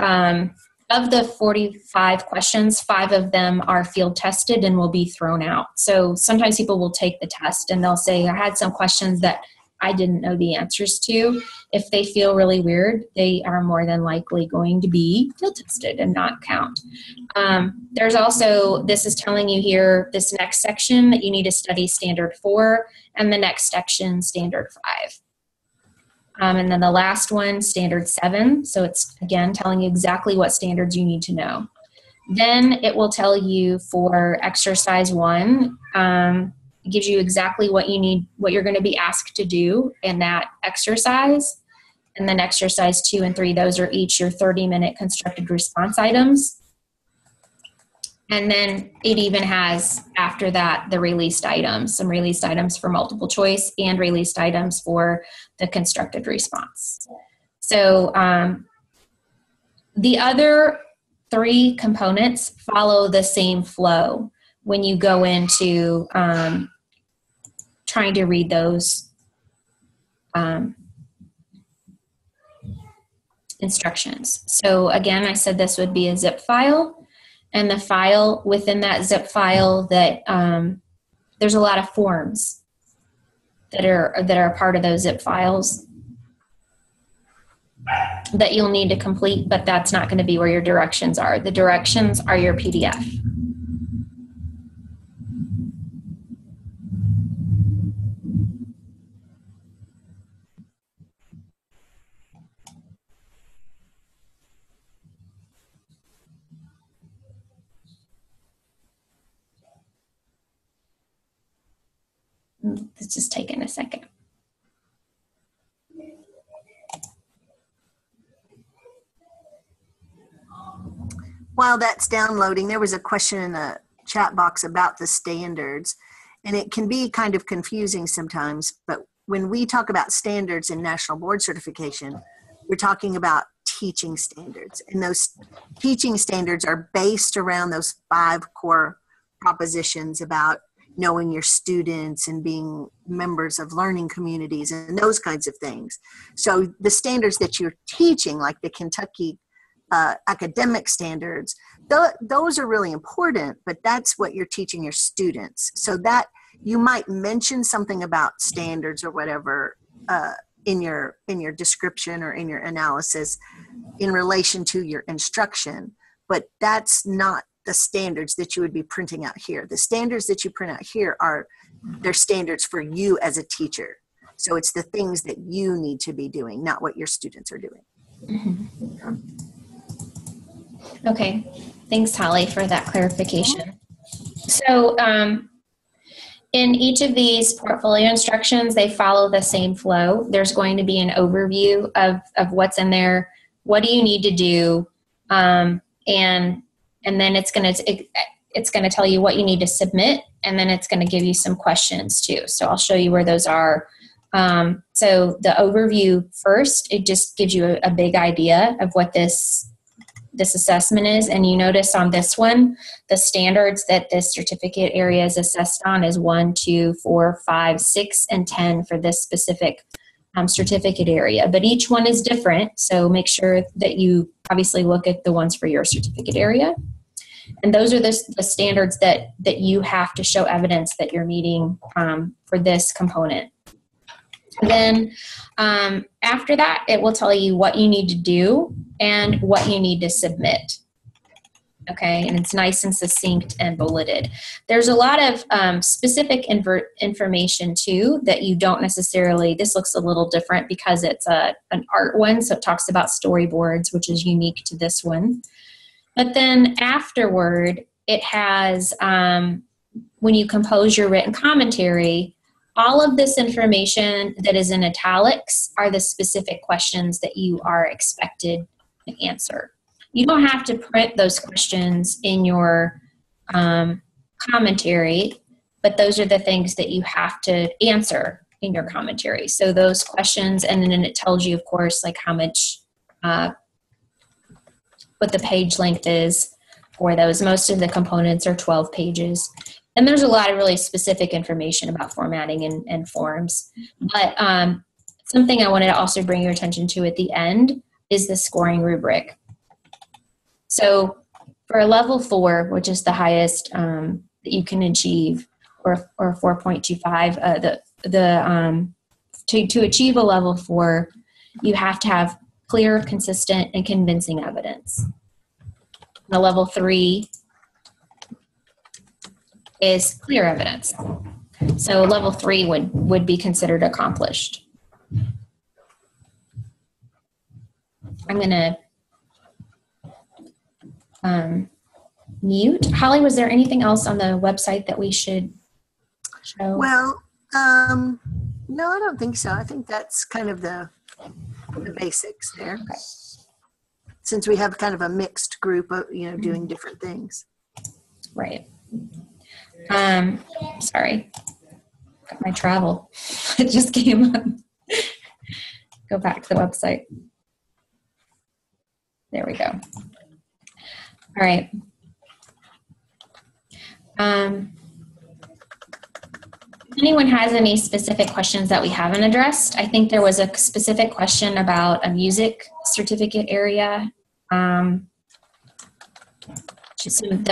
of the 45 questions, 5 of them are field tested and will be thrown out. So sometimes people will take the test and they'll say, I had some questions that I didn't know the answers to. If they feel really weird, they are more than likely going to be field tested and not count. There's also, this is telling you here, this next section that you need to study standard 4, and the next section, standard 5. And then the last one, standard 7. So it's, again, telling you exactly what standards you need to know. Then it will tell you for exercise 1, it gives you exactly what you need, what you're going to be asked to do in that exercise. And then exercise 2 and 3, those are each your 30-minute constructed response items. And then it even has, after that, the released items, some released items for multiple choice and released items for the constructed response. So the other 3 components follow the same flow when you go into trying to read those instructions. So again, I said this would be a zip file. And the file, within that zip file, that there's a lot of forms that are part of those zip files. that you'll need to complete, but that's not going to be where your directions are. The directions are your PDF. It's just taking a second. While that's downloading, there was a question in the chat box about the standards, and it can be kind of confusing sometimes, but when we talk about standards in national board certification, we're talking about teaching standards, and those teaching standards are based around those 5 core propositions about knowing your students and being members of learning communities and those kinds of things. So the standards that you're teaching, like the Kentucky academic standards, those are really important, but that's what you're teaching your students. So that you might mention something about standards or whatever in your description or in your analysis in relation to your instruction, but that's not the standards that you would be printing out here. The standards that you print out here they're standards for you as a teacher. So it's the things that you need to be doing, not what your students are doing. Mm-hmm. Okay, thanks, Holly, for that clarification. So in each of these portfolio instructions, they follow the same flow. There's going to be an overview of what's in there, what do you need to do, and then it's going to tell you what you need to submit, and then it's going to give you some questions too. So I'll show you where those are. So the overview first, it just gives you a big idea of what this assessment is. And you notice on this one, the standards that this certificate area is assessed on is 1, 2, 4, 5, 6, and 10 for this specific certificate area. But each one is different. So make sure that you obviously look at the ones for your certificate area. And those are the standards that you have to show evidence that you're meeting for this component. And then after that, it will tell you what you need to do and what you need to submit. Okay, and it's nice and succinct and bulleted. There's a lot of specific information too that you don't necessarily, this looks a little different because it's an art one, so it talks about storyboards, which is unique to this one. But then afterward, it has, when you compose your written commentary, all of this information that is in italics are the specific questions that you are expected to answer. You don't have to print those questions in your commentary, but those are the things that you have to answer in your commentary. So those questions, and then it tells you, of course, like how much, what the page length is for those. Most of the components are 12 pages. And there's a lot of really specific information about formatting and forms. But something I wanted to also bring your attention to at the end is the scoring rubric. So for a level 4, which is the highest that you can achieve, or 4.25, to achieve a level 4, you have to have clear, consistent, and convincing evidence. The level 3 is clear evidence. So level 3 would be considered accomplished. I'm going to mute. Holly, was there anything else on the website that we should show? Well, no, I don't think so. I think that's kind of the basics there. Okay. Since we have kind of a mixed group of, doing different things. Right. Sorry. Got my travel. It just came up. Go back to the website. There we go. All right. If anyone has any specific questions that we haven't addressed, I think there was a specific question about a music certificate area that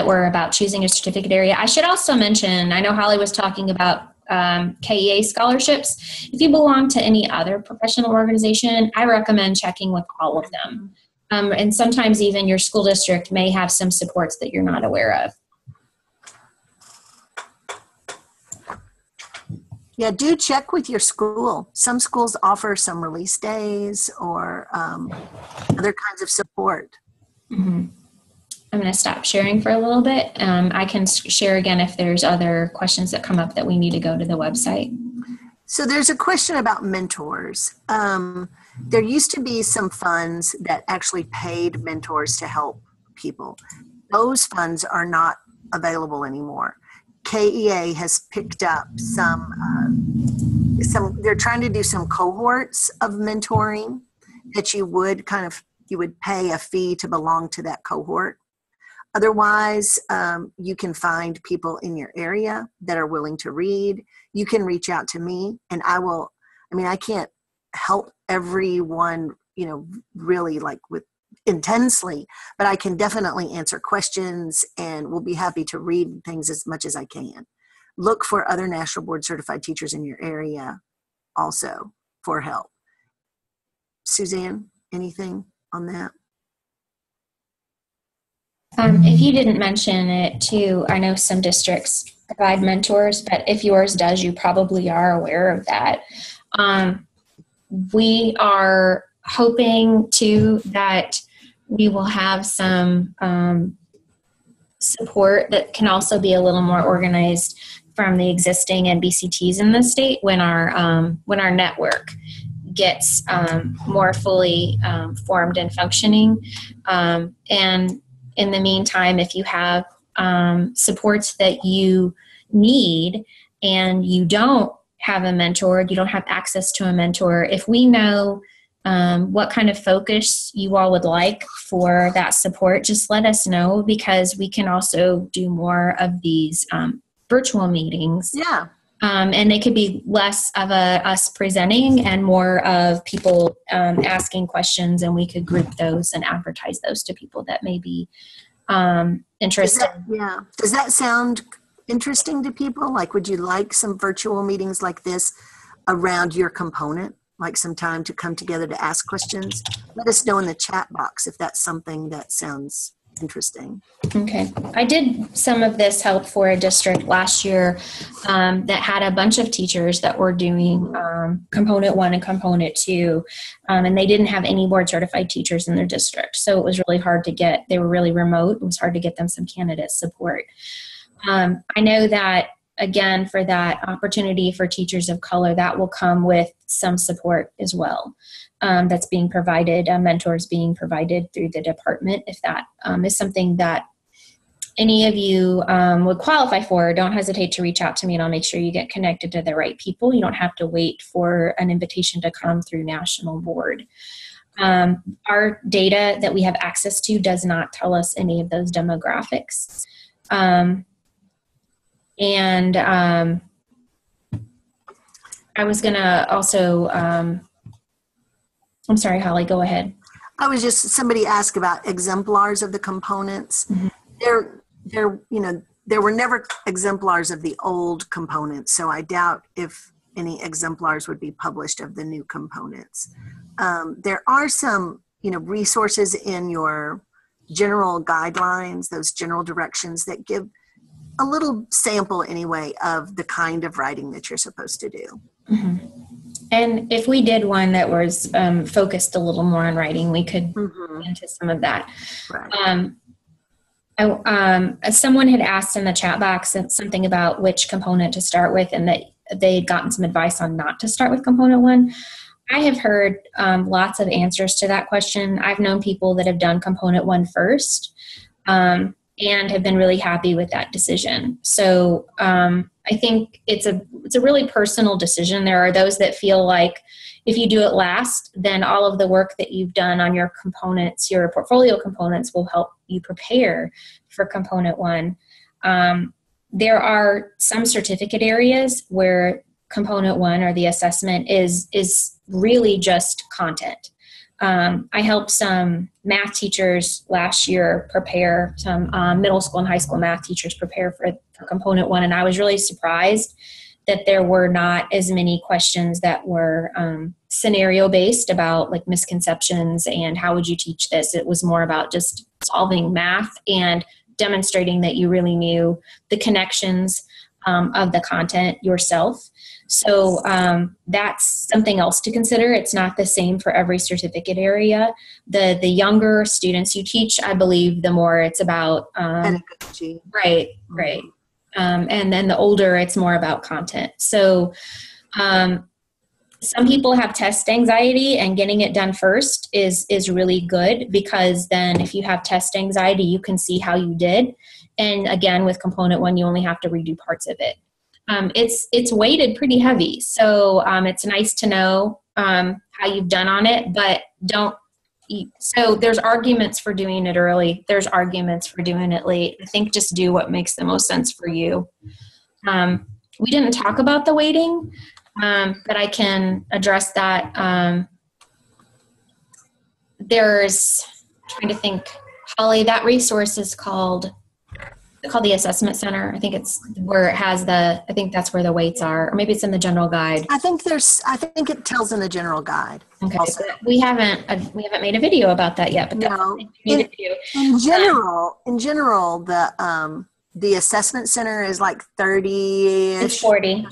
were about choosing a certificate area. I should also mention, I know Holly was talking about KEA scholarships. If you belong to any other professional organization, I recommend checking with all of them. And sometimes even your school district may have some supports that you're not aware of. Yeah, do check with your school. Some schools offer some release days or other kinds of support. Mm-hmm. I'm going to stop sharing for a little bit. I can share again if there's other questions that come up that we need to go to the website. So there's a question about mentors. There used to be some funds that actually paid mentors to help people. Those funds are not available anymore. KEA has picked up some, they're trying to do some cohorts of mentoring that you would pay a fee to belong to that cohort. Otherwise, you can find people in your area that are willing to read. You can reach out to me and I can't help everyone, really with intensely, but I can definitely answer questions and we'll be happy to read things as much as I can. Look for other National Board Certified teachers in your area also for help. Suzanne, anything on that? If you didn't mention it too, I know some districts provide mentors, but if yours does, you probably are aware of that. We are hoping too that we will have some support that can also be a little more organized from the existing NBCTs in the state when our network gets more fully formed and functioning. And in the meantime, if you have supports that you need and you don't have a mentor, you don't have access to a mentor, if we know what kind of focus you all would like for that support, just let us know, because we can also do more of these virtual meetings. Yeah. And they could be less of us presenting and more of people asking questions, and we could group those and advertise those to people that may be interested. Does that sound interesting to people? Would you like some virtual meetings like this around your component? Like some time to come together to ask questions? Let us know in the chat box if that's something that sounds interesting. Okay. I did some of this help for a district last year that had a bunch of teachers that were doing component 1 and component 2, and they didn't have any board certified teachers in their district. So it was really hard to get, they were really remote. It was hard to get them some candidate support. I know that, again, for that opportunity for teachers of color, that will come with some support as well. That's being provided, mentors being provided through the department. If that is something that any of you would qualify for, don't hesitate to reach out to me and I'll make sure you get connected to the right people. You don't have to wait for an invitation to come through National Board. Our data that we have access to does not tell us any of those demographics. And I was going to also, I'm sorry, Holly, go ahead. Somebody asked about exemplars of the components. Mm-hmm. There were never exemplars of the old components, so I doubt if any exemplars would be published of the new components. There are some, resources in your general guidelines, those general directions that give a little sample anyway of the kind of writing that you're supposed to do. Mm-hmm. And if we did one that was focused a little more on writing, we could get into some of that. Right. Someone had asked in the chat box something about which component to start with, and that they had gotten some advice on not to start with component 1. I have heard lots of answers to that question. I've known people that have done component 1 first, and have been really happy with that decision. So I think it's a really personal decision. There are those that feel like if you do it last, then all of the work that you've done on your components, your portfolio components, will help you prepare for component 1. There are some certificate areas where component 1 or the assessment is really just content. I helped some math teachers last year prepare, some middle school and high school math teachers prepare for component 1, and I was really surprised that there were not as many questions that were scenario based about like misconceptions and how would you teach this. It was more about just solving math and demonstrating that you really knew the connections of the content yourself. So that's something else to consider. It's not the same for every certificate area. The younger students you teach, I believe, the more it's about pedagogy. Right. And then the older, it's more about content. So some people have test anxiety, and getting it done first is really good, because then if you have test anxiety, you can see how you did. And again, with component 1, you only have to redo parts of it. It's weighted pretty heavy. So it's nice to know how you've done on it, but so there's arguments for doing it early. There's arguments for doing it late. I think just do what makes the most sense for you. We didn't talk about the weighting, but I can address that. Trying to think, Holly, that resource is called the assessment center. I think it's where it has I think that's where the weights are, or maybe it's in the general guide. I think it tells in the general guide. Okay. We haven't made a video about that yet, but no. In general, the assessment center is like 30-ish. It's 40.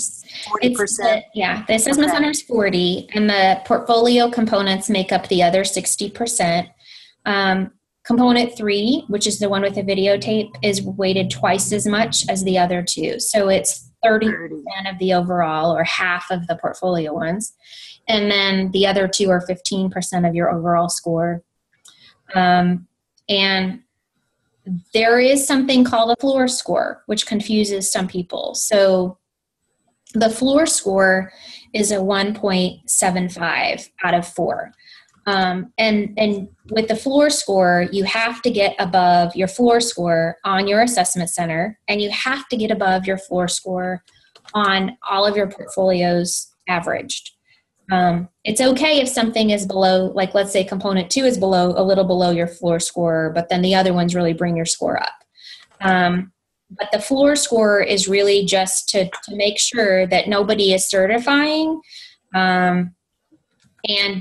40%. The assessment center is 40, and the portfolio components make up the other 60%. Component 3, which is the one with the videotape, is weighted twice as much as the other two. So it's 30% of the overall, or half of the portfolio ones. And then the other two are 15% of your overall score. And there is something called a floor score, which confuses some people. So the floor score is a 1.75 out of 4. And with the floor score, you have to get above your floor score on your assessment center, and you have to get above your floor score on all of your portfolios averaged. It's okay if something is below, like let's say component 2 is a little below your floor score, but then the other ones really bring your score up. But the floor score is really just to make sure that nobody is certifying and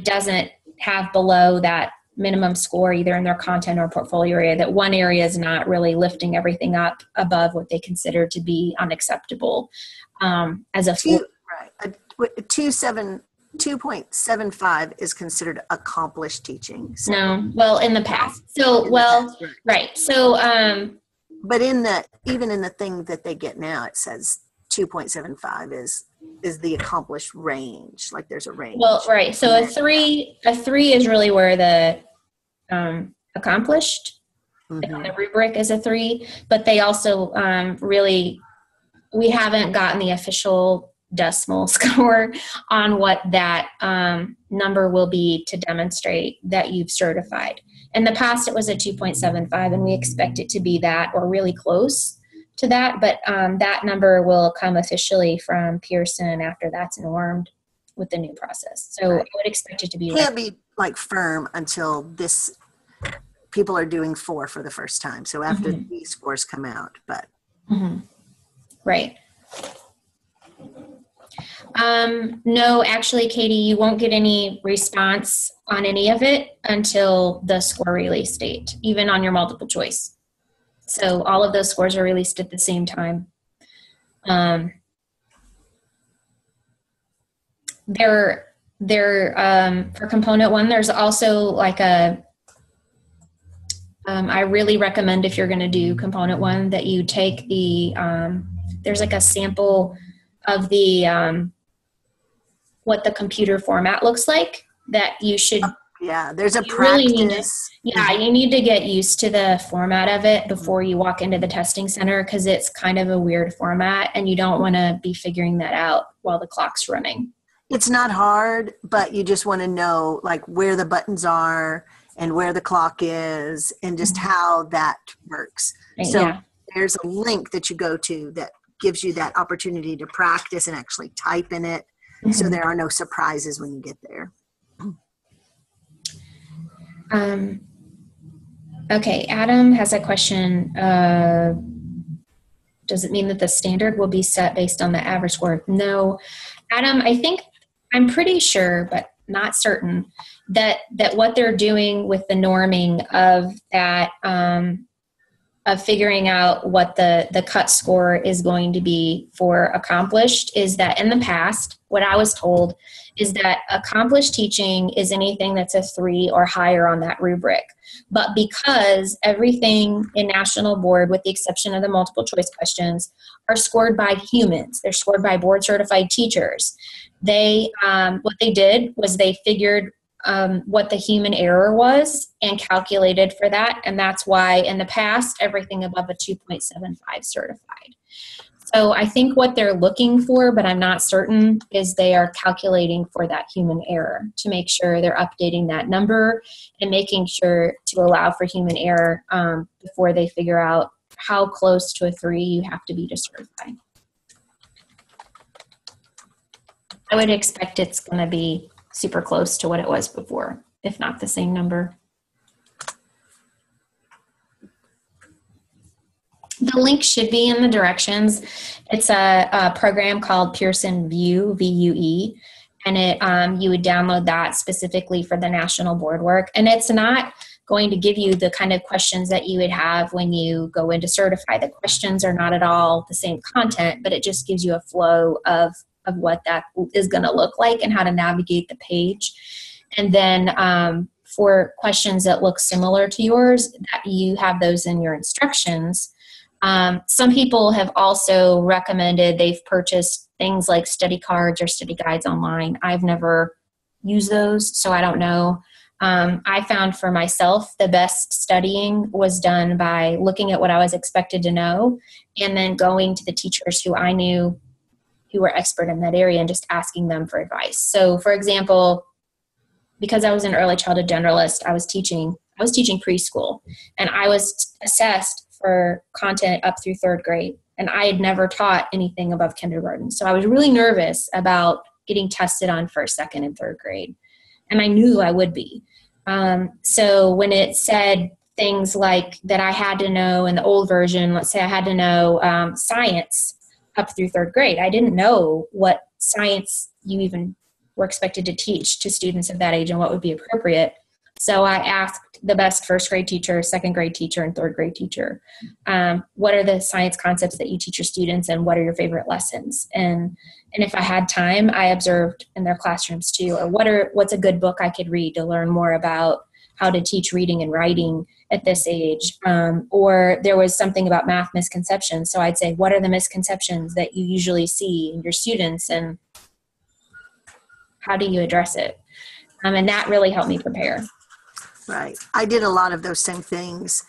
doesn't have below that minimum score either in their content or portfolio area, that one area is not really lifting everything up above what they consider to be unacceptable as a floor. Right. 2.75 is considered accomplished teaching. So. No, well, in the past. So, right. So, but even in the thing that they get now, it says 2.75 is the accomplished range. Like there's a range. Well, right. So a three is really where the accomplished, the rubric is a 3, but they also we haven't gotten the official decimal score on what that number will be to demonstrate that you've certified. In the past, it was a 2.75, and we expect it to be that or really close to that, but that number will come officially from Pearson after that's normed with the new process. So I would expect it to be. Can't be like firm until people are doing 4 for the first time. So after these scores come out, but. Right. No, actually, Katie, you won't get any response on any of it until the score release date, even on your multiple choice. So all of those scores are released at the same time. For component 1, there's also like I really recommend, if you're going to do component 1, that you take there's like a sample of what the computer format looks like that you should. Yeah, there's a practice. Really you need to get used to the format of it before you walk into the testing center, because it's kind of a weird format and you don't want to be figuring that out while the clock's running. It's not hard, but you just want to know like where the buttons are and where the clock is and just how that works. So there's a link that you go to that gives you that opportunity to practice and actually type in it. So there are no surprises when you get there. Okay, Adam has a question. Does it mean that the standard will be set based on the average score? No. Adam, I'm pretty sure, but not certain, that what they're doing with the norming of that, of figuring out what the cut score is going to be for accomplished, is that in the past, what I was told is that accomplished teaching is anything that's a 3 or higher on that rubric. But because everything in National Board, with the exception of the multiple choice questions, are scored by humans, they're scored by board certified teachers. They, what they did was they figured what the human error was and calculated for that. And that's why in the past, everything above a 2.75 certified. So I think what they're looking for, but I'm not certain, is they are calculating for that human error to make sure they're updating that number and making sure to allow for human error before they figure out how close to a 3 you have to be to certify. I would expect it's going to be super close to what it was before, if not the same number. The link should be in the directions. It's a program called Pearson Vue, V-U-E, and you would download that specifically for the national board work. And it's not going to give you the kind of questions that you would have when you go in to certify. The questions are not at all the same content, but it just gives you a flow of what that is going to look like and how to navigate the page. And then for questions that look similar to yours, that you have those in your instructions. Some people have also recommended they've purchased things like study cards or study guides online. I've never used those, so I don't know. I found for myself the best studying was done by looking at what I was expected to know and then going to the teachers who I knew who were expert in that area and just asking them for advice. So for example, because I was an early childhood generalist, I was teaching preschool, and I was assessed for content up through 3rd grade. And I had never taught anything above kindergarten. So I was really nervous about getting tested on 1st, 2nd, and 3rd grade. And I knew I would be. So when it said things like that I had to know in the old version, let's say I had to know science up through 3rd grade, I didn't know what science you even were expected to teach to students of that age and what would be appropriate. So I asked the best 1st grade teacher, 2nd grade teacher, and 3rd grade teacher, what are the science concepts that you teach your students and what are your favorite lessons? And if I had time, I observed in their classrooms too, or what's a good book I could read to learn more about how to teach reading and writing at this age. Or there was something about math misconceptions. So I'd say, what are the misconceptions that you usually see in your students and how do you address it? And that really helped me prepare. Right. I did a lot of those same things.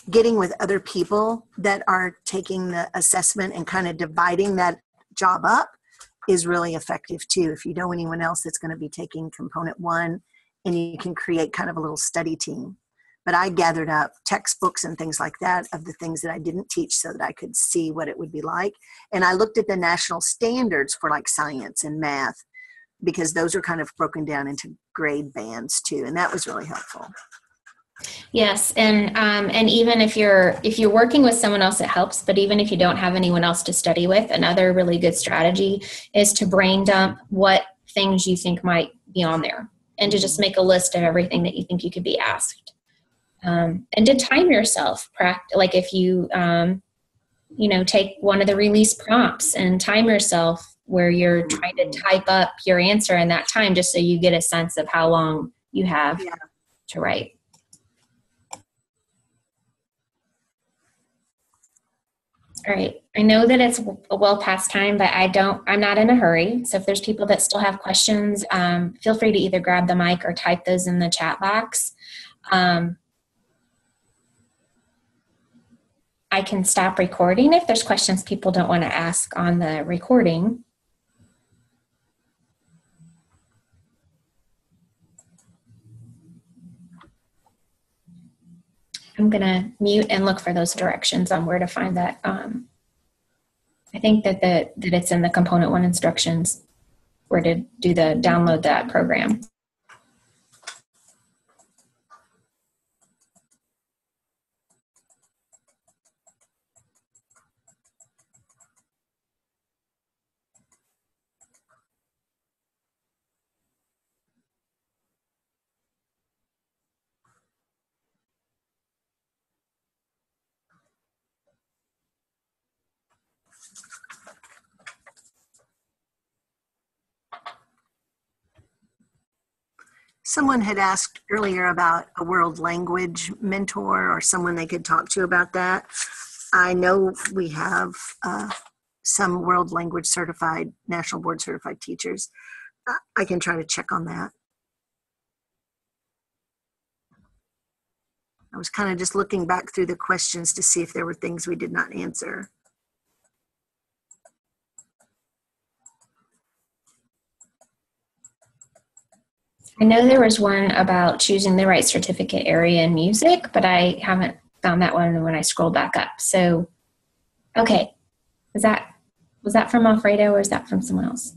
Getting with other people that are taking the assessment and kind of dividing that job up is really effective too. If you know anyone else that's going to be taking component 1, and you can create kind of a little study team. But I gathered up textbooks and things like that of the things that I didn't teach so that I could see what it would be like. And I looked at the national standards for like science and math, because those are kind of broken down into grade bands too. And that was really helpful. Yes, and even if you're working with someone else, it helps. But even if you don't have anyone else to study with, another really good strategy is to brain dump what things you think might be on there, and to just make a list of everything that you think you could be asked, and to time yourself. Like if you take one of the release prompts and time yourself where you're trying to type up your answer in that time, just so you get a sense of how long you have to write. All right. I know that it's well past time, but I'm not in a hurry. So if there's people that still have questions, feel free to either grab the mic or type those in the chat box. I can stop recording if there's questions people don't want to ask on the recording. I'm going to mute and look for those directions on where to find that. I think that it's in the component 1 instructions where to download that program. Someone had asked earlier about a world language mentor or someone they could talk to about that. I know we have some world language certified, national board certified teachers. I can try to check on that. I was kind of just looking back through the questions to see if there were things we did not answer. I know there was one about choosing the right certificate area in music, but I haven't found that one when I scroll back up. So, okay. Was that from Alfredo or is that from someone else?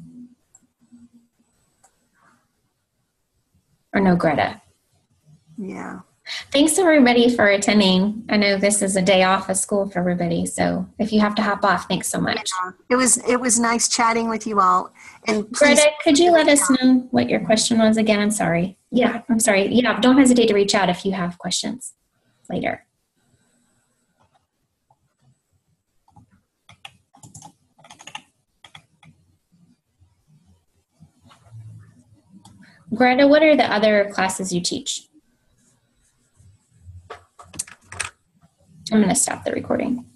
Or no, Greta? Yeah. Thanks everybody for attending. I know this is a day off of school for everybody, so if you have to hop off, thanks so much. Yeah, it was nice chatting with you all. And please, Greta, could you let us know what your question was again? I'm sorry. Yeah, I'm sorry. Yeah, don't hesitate to reach out if you have questions later. Greta, what are the other classes you teach? I'm going to stop the recording.